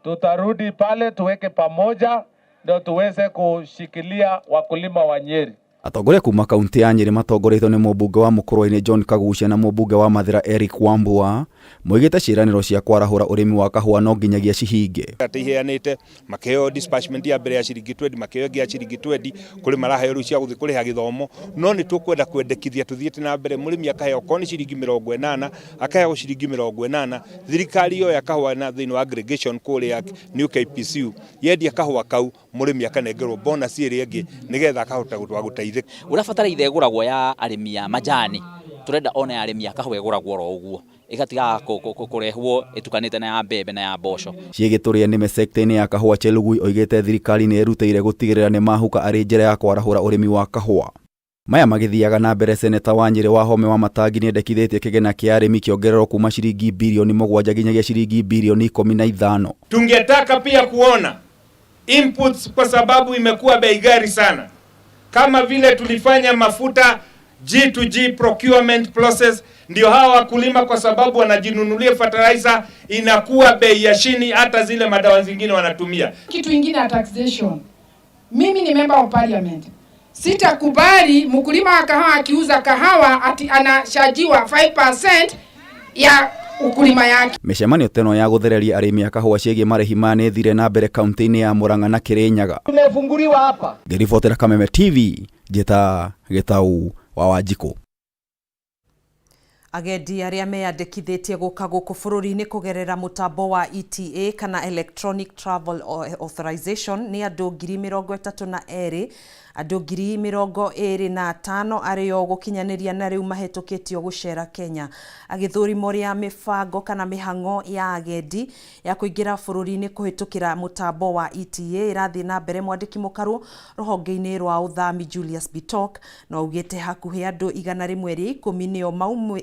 [SPEAKER 16] Tutarudi pale tuweke pamoja ndio tuweze kushikilia wakulima wa Nyeri.
[SPEAKER 15] Atongoria kuma kaunti ya Nyeri matongoretwo nĩ mũmbunge wa Mũkũrwa-inĩ John Kagucia na mũmbunge wa Mathira Eric Wambua moigĩte ciĩranĩro cia kwarahũra ũrĩmi wa kahũa no nginyagia cihinge.
[SPEAKER 27] Iheanĩte makĩheo dispatchment ya mbere ya ciringi 20, makĩheo ya ciringi 20 kũrĩ maraheo rĩu cia gũthiĩ kũrĩha gĩthomo, no nĩ tũkwenda kwendekithia tũthiĩte na mbere mũrĩmi akaheo koni ciringi 80 akaheo ciringi 80. Thirikari yo ya kahũa na thĩinĩ wa aggregation kũrĩa New KPCU yendia kahũa kau mũrĩmi akanengerwo bonus ĩrĩa ĩngĩ nĩgetha akahota gũteithĩka.
[SPEAKER 28] Ũrabatara igũragwo ya arĩmi ya majani, turenda ona ya arĩmi ya kahũa igũragwo ro ũguo igatiga kũrehwo itukanĩte na ya mbembe na ya mboco.
[SPEAKER 15] Ciĩgĩtũrĩa nĩme sekta-inĩ ya kahũa, Chelugui oigĩte thirikari nĩ ĩrutĩire gũtigĩrĩra nĩ mahuka arĩ njĩra ya kwarahũra ũrĩmi wa kahũa. Maya magĩthiaga na mbere, seneta wa Nyeri Wahome wa Matangi nĩendekithĩtie kĩgĩna kĩa arĩmi kĩongererwo kuma ciringi bilioni 7 nginyagia ciringi bilioni 15.
[SPEAKER 27] Tungetaka pia kuona inputs kwa sababu imekuwa bei ghali sana. Kama vile tulifanya mafuta G2G procurement process, ndio hawa wakulima kwa sababu wanajinunulia fertilizer inakuwa bei ya chini, hata zile madawa zingine wanatumia.
[SPEAKER 3] Kitu kingine ya taxation. Mimi ni member of parliament. Sitakubali mkulima wa kahawa akiuza kahawa ati anashajiwa 5% ya ukulima yake.
[SPEAKER 15] Mĩcemanio teno ya gũthereria arĩmi a kahũa ciĩgiĩ marĩhi nĩ thire na mbere kaunti-inĩ ya Murang'a na Kirinyaga.
[SPEAKER 18] Tumefunguliwa hapa.
[SPEAKER 15] Ngĩribotera Kameme TV, njĩta Gĩtaũ wa Wanjikũ.
[SPEAKER 2] Agendi arĩa meyandĩkithĩtie gũka gũkũ bũrũri-inĩ kũgerera mũtambo wa ETA kana Electronic Travel Authorization nĩ andũ 32,000, andũ 25,000 arĩo gũkinyanĩria na rĩu mahetũkĩtio gũcera Kenya. Agĩthũrimo rĩa mĩbango kana mĩhang'o ya agendi ya kũingĩra bũrũri-inĩ kũhetũkĩra mũtambo wa ETA ĩrathiĩ na mbere. Mwandĩki mũkaru rũhonge-inĩ rwa ũthami Julius Bitok no augĩte hakuhĩ andũ 110 nĩo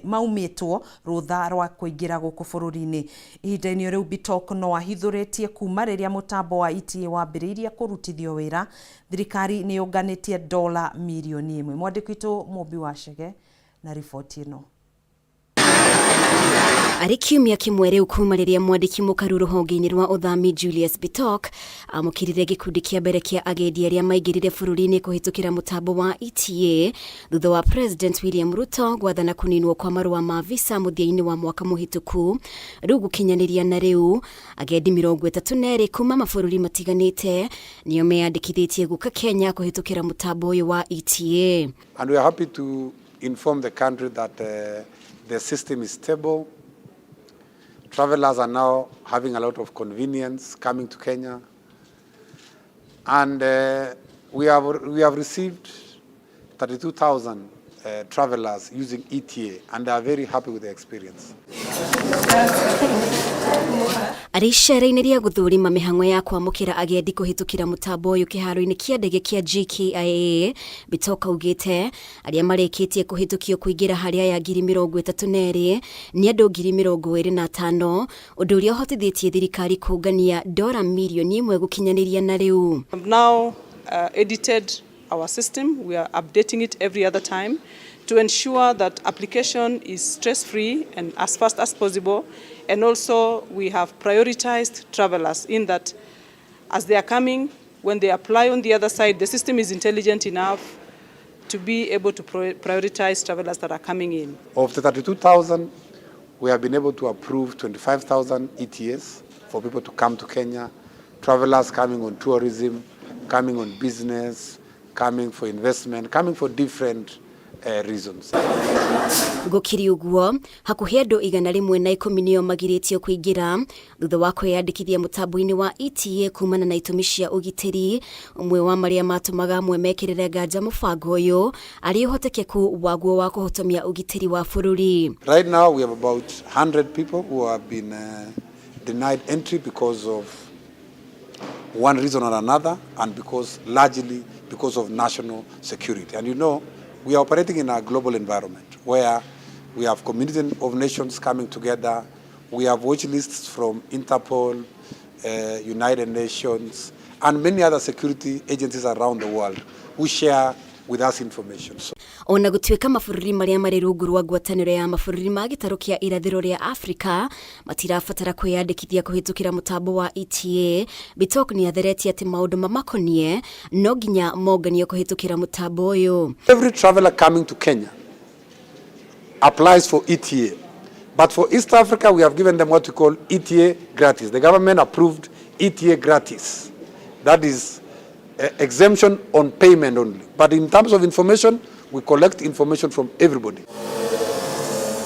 [SPEAKER 2] maumĩtwo rũtha rwa kũingĩra gũkũ bũrũri-inĩ. Ihinda-inĩ rĩu Bitok no ahithũrĩtie kuma rĩrĩa mũtambo wa ETA wambĩrĩirie kũrutithio wĩra, thirikari nĩ yũnganĩtie dola milioni 1. Mwandĩki witũ Mũmbi wa Chege na riboti ĩno.
[SPEAKER 6] Arĩ kiumia kĩmwe rĩu kuma rĩrĩa mwandĩki mũkaru rũhonge-inĩ rwa ũthami Julius Bitok amũkĩrire gĩkundi kĩa mbere kĩa agendi arĩa maingĩrire bũrũri-inĩ kũhetũkĩra mũtambo wa ETA thutha wa President William Ruto gwathana kũninwo kwa marũa ma visa mũthia-inĩ wa mwaka mũhĩtũku. Rĩu gũkinyanĩria na rĩu agendi 32 kuma mabũrũri matiganĩte nĩo meyandĩkithĩtie gũka Kenya kũhetũkĩra mũtambo ũyũ wa ETA.
[SPEAKER 12] And we are happy to inform the country that the system is stable. Travelers are now having a lot of convenience coming to Kenya, and we have received 32,000 travelers using ETA, and they are very happy with the experience.
[SPEAKER 6] Arĩ icera-inĩ rĩa gũthũrima mĩhang'o ya kwamũkĩra agendi kũhetũkĩra mũtambo ũyũ kĩharo-inĩ kĩa ndege kĩa JKIA, Bitok augĩte arĩa marĩkĩtie kũhetũkio kũingĩra harĩa ya 32,000 nĩ andũ 25,000, ũndũ ũrĩa ũhotithĩtie thirikari kũngania dola milioni 1 gũkinyanĩria na rĩu.
[SPEAKER 19] Now edited our system. We are updating it every other time to ensure that application is stress-free and as fast as possible. And also we have prioritized travelers in that as they are coming, when they apply on the other side, the system is intelligent enough to be able to prioritize travelers that are coming in.
[SPEAKER 12] Of the 32,000, we have been able to approve 25,000 ETAs for people to come to Kenya, travelers coming on tourism, coming on business, coming for investment, coming for different reasons.
[SPEAKER 6] Gũkĩrĩ ũguo hakuhĩ andũ 110 nĩo magirĩtio kũingĩra thutha wa kwĩyandĩkithia mũtambo-inĩ wa ETA kumana na itũmi cia ũgitĩri. Ũmwe wa marĩa matũmaga amwe mekĩrĩre nganja mũbango ũyũ arĩ ũhotekeku waguo wa kũhotomia ũgitĩri wa bũrũri.
[SPEAKER 12] Right now we have about 100 people who have been denied entry because of one reason or another, and largely because of national security. And you know, we are operating in a global environment where we have community of nations coming together. We have watch lists from Interpol, United Nations, and many other security agencies around the world who share with us information.
[SPEAKER 6] Ona gũtuĩka mabũrũri marĩa marĩ rungu rwa ngwatanĩro ya mabũrũri ma gĩtarũ kĩa irathĩro rĩa Afrika matirabatara kwĩyandĩkithia kũhetũkĩra mũtambo wa ETA, Bitok nĩ atheretie atĩ maũndũ mamakoniĩ no nginya monganio kũhetũkĩra mũtambo ũyũ.
[SPEAKER 12] Every traveler coming to Kenya applies for ETA, but for East Africa we have given them what we call ETA gratis. The government approved ETA gratis. That is exemption on payment only. But in terms of information, we collect information from everybody.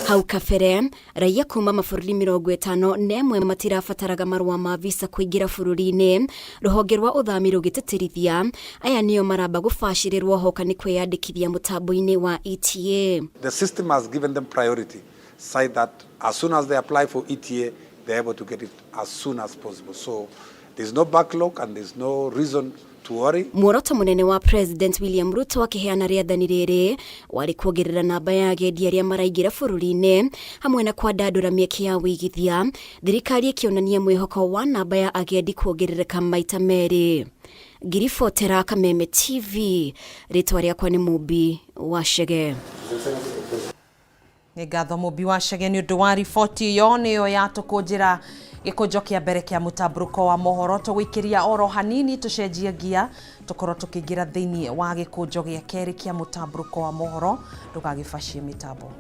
[SPEAKER 6] Hau kabere raia kuma mabũrũri 51 matirabataraga marũa ma visa kũingĩra bũrũri-inĩ. Rũhonge rwa ũthami rũgĩtĩtĩrithia aya nĩo maramba gũbacĩrĩrwo hoka nĩ kwĩyandĩkithia mũtambo-inĩ wa ETA.
[SPEAKER 12] The system has given them priority, so that as soon as they apply for ETA, they're able to get it as soon as possible. So there's no backlog and there's no reason to worry.
[SPEAKER 6] Muoroto mũnene wa President William Ruto akĩheana rĩathani rĩrĩ warĩ kuongerera namba ya agendi arĩa maraingĩra bũrũri-inĩ hamwe na kwandandũra mĩeke ya wĩigithia, thirikari ĩkĩonania mwĩhoko wa namba ya agendi kuongerereka maita merĩ. Ngiribotera Kameme TV, rĩtwa rĩakwa nĩ Mũmbi wa Chege.
[SPEAKER 2] Nĩ ngatho mũmbi wa Chege nĩ ũndũ wa riboti ĩyo nĩyo yatũkũnjĩra gĩkũnjo kĩa mbere kĩa mũtamburuko wa mohoro tũgũikĩria oro hanini tũcenjie gia tũkorwo tũkĩingĩra thĩinĩ wa gĩkũnjo gĩa kerĩ kĩa mũtamburuko wa mohoro ndũgagĩbacie mĩtambo.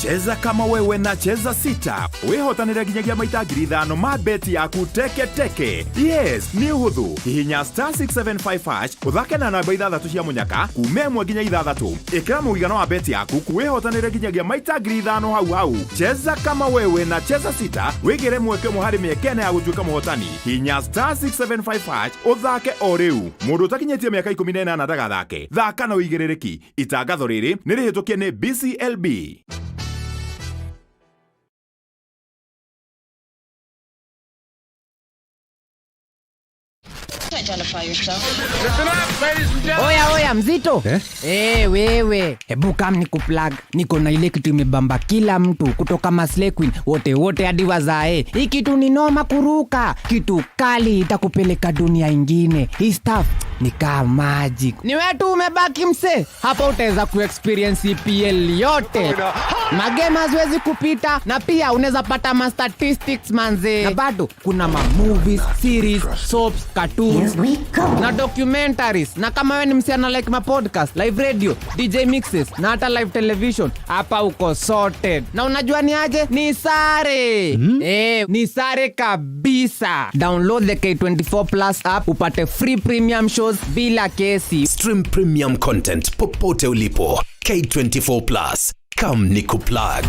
[SPEAKER 9] Cheza kama wewe na cheza sita. Wehotanire ginyagia maita 5,000 ma beti yaku teke teke. Yes, ni uhuthu. Hihinya *675# uthake na namba 6 cia munyaka kume mwe ginya 6. Ikira muigano wa beti yaku kuwehotanire ginyagia maita 5,000 hau. Cheza kama wewe na cheza sita. Wigire mweke muhari miekene ya gutuika muhotani. Hihinya *675# uthake o riu. Mundu utakinyetie miaka 18 ndagathake. Thaka na uigirereki. Itangatho riri ni rihitukie ni BCLB.
[SPEAKER 5] Oya mzito wewe hebu kam nikuplug. Niko na ile kitu imebamba kila mtu kutoka Maslay Queen wote hadi wazae. Hii kitu ni noma kuruka, kitu kali itakupeleka dunia ingine. Hii stuff ni kama magic. Ni wewe tu umebaki mse, hapa utaweza kuexperience EPL yote. Magame haziwezi kupita, na pia unaweza pata ma statistics manze. Na bado kuna ma movies, series, soaps, cartoons na documentaries. Na kama wewe ni msiana like ma podcast, live radio, DJ mixes na hata live television, hapa uko sorted. Na unajua ni aje? Ni sare. Ni sare kabisa. Download the K24 Plus app upate free premium shows bila kesi.
[SPEAKER 1] Stream premium content popote ulipo. K24 Plus. Come nikuplug.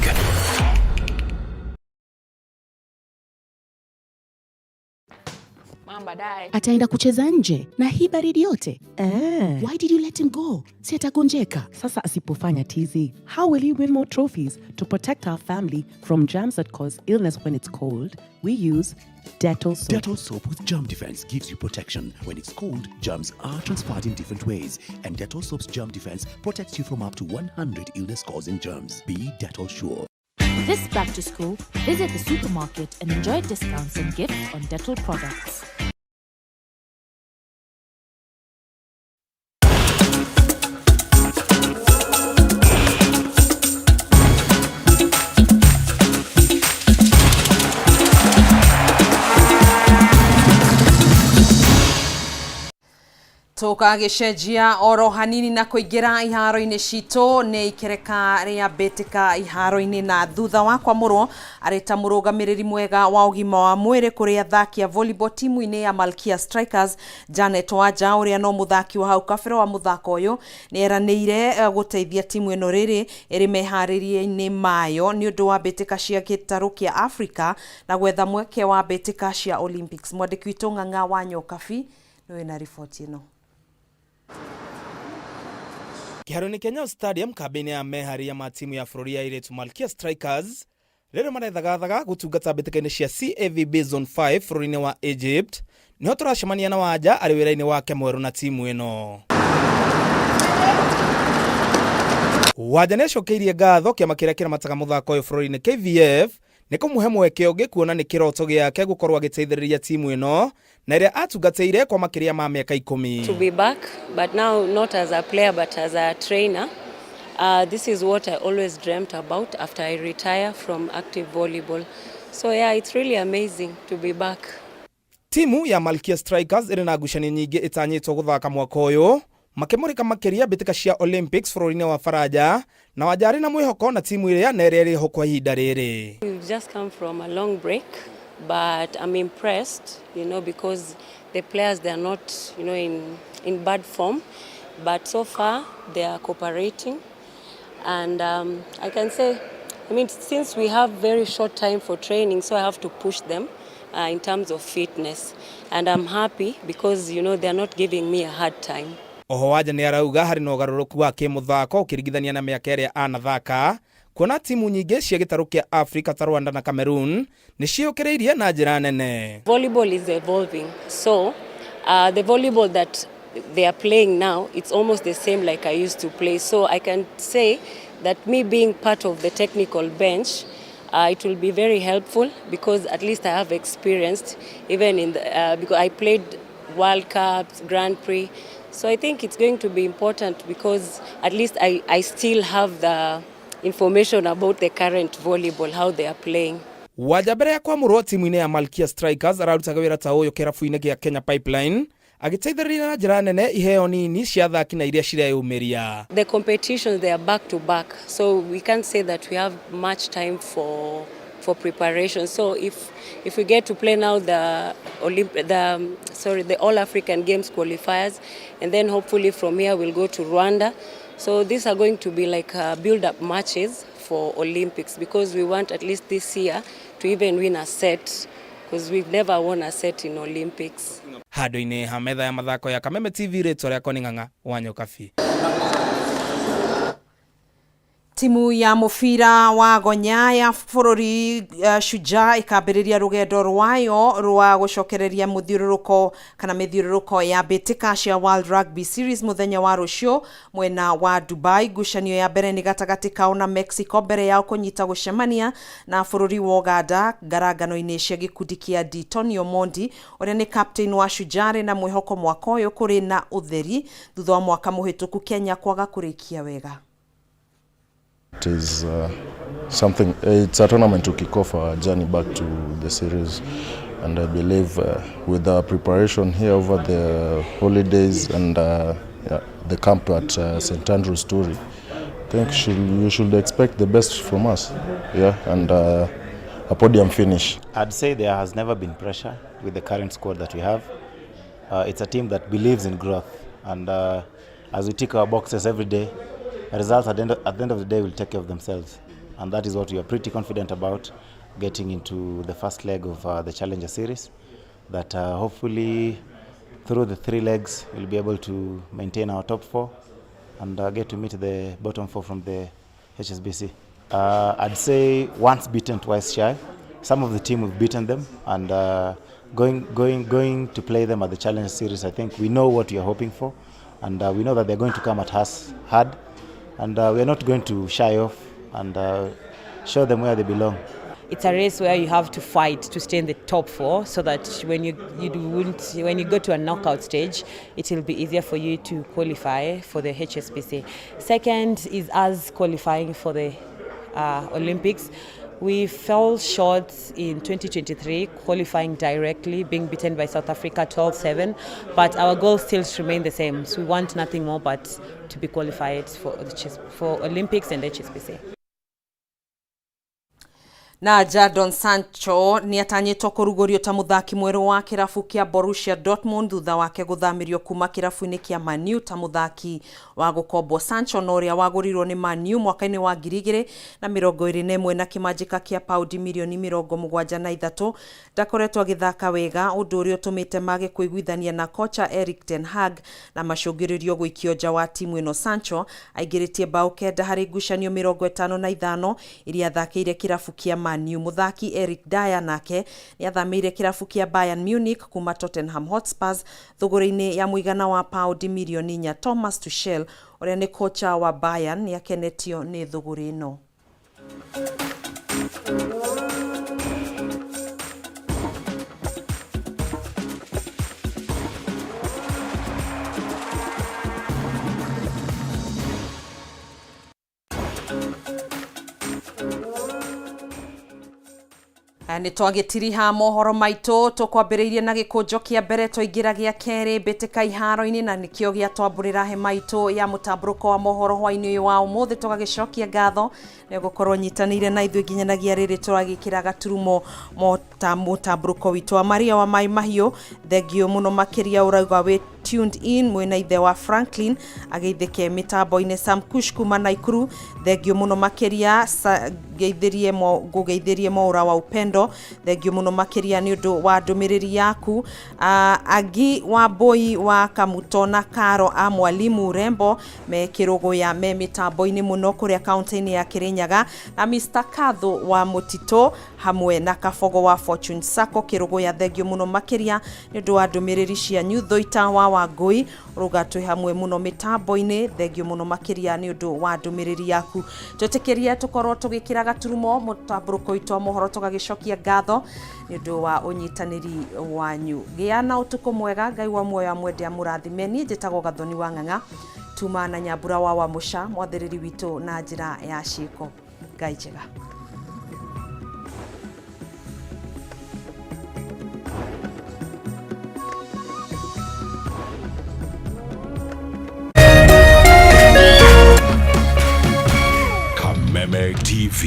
[SPEAKER 20] Ataenda kucheza nje na hii baridi yote. Why did you let him go? Si atagonjeka.
[SPEAKER 21] Sasa asipofanya tizi, how will he win more trophies? To protect our family from germs that cause illness when it's cold, we use Dettol soap.
[SPEAKER 22] Dettol soap with germ defense gives you protection. When it's cold, germs are transferred in different ways. And Dettol soap's germ defense protects you from up to 100 illness-causing germs. Be Dettol sure.
[SPEAKER 23] This back to school, visit the supermarket and enjoy discounts and gifts on Dettol products.
[SPEAKER 2] Tukagĩcenjia oro hanini na kũingĩra iharo-inĩ citũ nĩ ikereka rĩa mbĩtĩka iharo-inĩ na thutha wa kwamũrwo arĩ ta mũrũgamĩrĩri mwega wa ũgima wa mwĩrĩ kũrĩ athaki a volleyball timu-inĩ ya Malkia Strikers. Janet Wanja ũrĩa no mũthaki wa hau kabere wa mũthako ũyũ nĩ eranĩire gũteithia timu ĩno rĩrĩ ĩrĩ meharĩria-inĩ mayo nĩ ũndũ wa mbĩtĩka cia gĩtarũ kĩa Africa na gwetha mweke wa mbĩtĩka cia Olympics. Mwandĩki witũ Ng'ang'a wa Nyokabi nĩ na riboti ĩno.
[SPEAKER 24] Kĩharo-inĩ Kenya Stadium kambĩ-inĩ ya meharĩria ma timu ya bũrũri ya airĩtu Malkia Strikers rĩrĩ marethagathaga gũtungata mbĩtĩka-inĩ cia CAVB Zone 5 bũrũri-inĩ wa Egypt. Nĩho tũracemania na Wanja arĩ wĩra-inĩ wake mwerũ na timu ĩno. Wanja nĩacokeirie ngatho kĩama kĩrĩa kĩramataga mũthako ũyũ bũrũri-inĩ KVF nĩ kũmũhe mweke ũngĩ kuona nĩ kĩroto gĩake gũkorwo agĩteithĩrĩria timu ĩno na ĩrĩa atungatĩire kwa makĩria ma mĩaka 10.
[SPEAKER 25] To be back, but now not as a player but as a trainer. This is what I always dreamt about after I retire from active volleyball. So yeah, it's really amazing to be back.
[SPEAKER 24] Timu ya Malkia Strikers ĩrĩ na ngucanio nyingĩ ĩtanyĩtwo gũthaka mwaka ũyũ, makĩmũrĩka makĩria mbĩtĩka cia Olympics bũrũri-inĩ wa Faranja na Wanja arĩ na mwĩhoko na timu ĩrĩa na ĩrĩa ĩrĩho kwa ihinda rĩrĩ.
[SPEAKER 25] We've just come from a long break, but I'm impressed, because the players, they are not, in bad form, but so far they are cooperating, and I can say, since we have very short time for training, so I have to push them in terms of fitness, and I'm happy because, they are not giving me a hard time.
[SPEAKER 24] Oho Wanja nĩ arauga harĩ na ũgarũrũku wa kĩmũthako ũkĩringithania na mĩaka ĩrĩa anathaka, kuona timu nyingĩ cia gĩtarũ kĩa Africa ta Rwanda na Cameroon nĩ ciĩyũkĩrĩirie na njĩra nene.
[SPEAKER 25] Volleyball is evolving, so the volleyball that they are playing now, it's almost the same like I used to play. So I can say that me being part of the technical bench, it will be very helpful because at least I have experienced even in the, because I played World Cups, Grand Prix. So I think it's going to be important because at least I still have the information about the current volleyball, how they are playing.
[SPEAKER 24] Waja mbere ya kwamũrwo timu-inĩ ya Malkia Strikers ararutaga wĩra ta ũyũ kĩrabu-inĩ gĩa Kenya Pipeline agĩteithĩrĩria na njĩra nene iheo nini cia athaki na iria cireyũmĩria.
[SPEAKER 25] The competitions, they are back to back, so we can't say that we have much time for preparation. So if we get to play now the All African Games qualifiers, and then hopefully from here we'll go to Rwanda. So these are going to be like build-up matches for Olympics because we want at least this year to even win a set because we've never won a set in Olympics.
[SPEAKER 24] Handũ-inĩ ha metha ya mathako ya Kameme TV rĩtwa rĩakwa nĩ Ng'ang'a wa Nyokabi.
[SPEAKER 2] Timu ya mũbira wa gonya ya bũrũri Shujaa ikambĩrĩria rũgendo rwayo rwa gũcokereria mũthiũrũrũko kana mĩthiũrũrũko ya mbĩtĩka cia World Rugby Series mũthenya wa rũciũ mwena wa Dubai. Ngucanio ya mbere nĩ gatagatĩ kao na Mexico mbere yao kũnyita gũcemania na bũrũri wa Uganda ngarangano-inĩ cia gĩkundi kĩa D. Tony Omondi ũrĩa nĩ captain wa Shujaa na mwĩhoko mwaka ũyũ kũrĩ na ũtheri thutha wa mwaka mũhĩtũku Kenya kwaga kũrĩkia wega.
[SPEAKER 4] It is something, it's a tournament to kick off our journey back to the series, and I believe with our preparation here over the holidays and the camp at St. Andrew's Story, I think you should expect the best from us, and a podium finish.
[SPEAKER 7] I'd say there has never been pressure with the current squad that we have. It's a team that believes in growth, and as we tick our boxes every day, results at the end of the day will take care of themselves, and that is what we are pretty confident about getting into the first leg of the Challenger Series, that hopefully through the 3 legs we'll be able to maintain our top 4 and get to meet the bottom 4 from the HSBC. I'd say once beaten, twice shy. Some of the team we've beaten them, and going to play them at the Challenger Series, I think we know what we are hoping for, and we know that they're going to come at us hard. And we are not going to shy off and show them where they belong.
[SPEAKER 8] It's a race where you have to fight to stay in the top 4 so that when you go to a knockout stage, it will be easier for you to qualify for the HSBC. Second is us qualifying for the Olympics. We fell short in 2023, qualifying directly, being beaten by South Africa 12-7, but our goals still remain the same. So we want nothing more but to be qualified for Olympics and HSBC.
[SPEAKER 2] Na Jadon Sancho ni atanyĩtwo kũrugũrio ta mũthaki mwerũ wa kĩrabu kĩa Borussia Dortmund thutha wake gũthamirio kuma kĩrabu-inĩ kĩa Man U ta mũthaki wa gũkombwo. Sancho no ũrĩa wagũrirwo nĩ Man U mwaka-inĩ wa 2021 na kĩmanjĩka kĩa paundi mirioni 73 ndakoretwo agĩthaka wega, ũndũ ũrĩa ũtũmĩte mage kũiguithania na kocha Erik ten Hag na macũngĩrĩrio gũikio nja wa timu ĩno. Sancho aingĩrĩtie bao 9 harĩ ngucanio 55 iria athakĩire kĩrabu kĩa Man U. Muthaki Eric Dyer nake ni athamĩire kĩrabu kĩa Bayern Munich kuma Tottenham Hotspurs thogora-inĩ ya mũigana wa paundi mirioni 4. Thomas Tuchel ũrĩa nĩ kocha wa Bayern ni akenetio nĩ thogora ĩno. Nĩ twagĩtiriha mohoro maitũ tũkwambĩrĩirie na gĩkũnjo kĩa mbere twaingĩra gĩa kerĩ mbĩtĩka iharo-inĩ na nĩkĩo gĩatwambũrĩra he maitũ ya mũtamburũko wa mohoro hwainĩ ũyũ wa ũmũthĩ. Tũgagĩcokia ngatho nĩ gũkorwo nyitanĩire na ithuĩ nginyanagĩa rĩrĩ tũragĩkĩra gaturumo mũtamburũko witũ wa Maria wa Mai Mahiũ. Thengio mũno makĩria ũrauga wĩ tuned in mwena ithe wa Franklin agĩithĩke mĩtambo-inĩ Sam Kush kuma Naikuru. Thengio mũno makĩria ngũgeithĩrie Mwaura wa Upendo. Thengio mũno makĩria nĩ ũndũ wa ndũmĩrĩri yaku. Agi wa Boi wa Kamuto na Karo a Mwalimu Rembo me kĩrũgũya me mĩtambo-inĩ mũno kũrĩa kaunti-inĩ ya Kirinyaga, na Mr. Katho wa Mutito hamwe na Kafogo wa Fortune Sacco kĩrũgũya. Thengio mũno makĩria nĩ ũndũ wa ndũmĩrĩri cianyu. Thoita wa Mbura wa Ngui rugatwe hamwe muno mitambo-ini thengio muno makiria ni undu wa ndumiriri yaku twetikiria tukorwo tugikira gaturumo mutamburuko itwa mohoro tugagicokia ngatho ni undu wa unyitaniri wanyu giana utuko mwega ngai wa muoyo amwendia murathimeni njitagwo Gathoni wa Ng'ang'a tuma na Nyambura wa Musha mwathiriri witu na njira ya ciko ngai njega.
[SPEAKER 22] Kameme TV,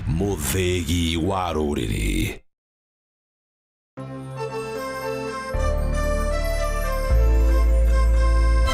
[SPEAKER 22] muthegi wa rũrĩrĩ.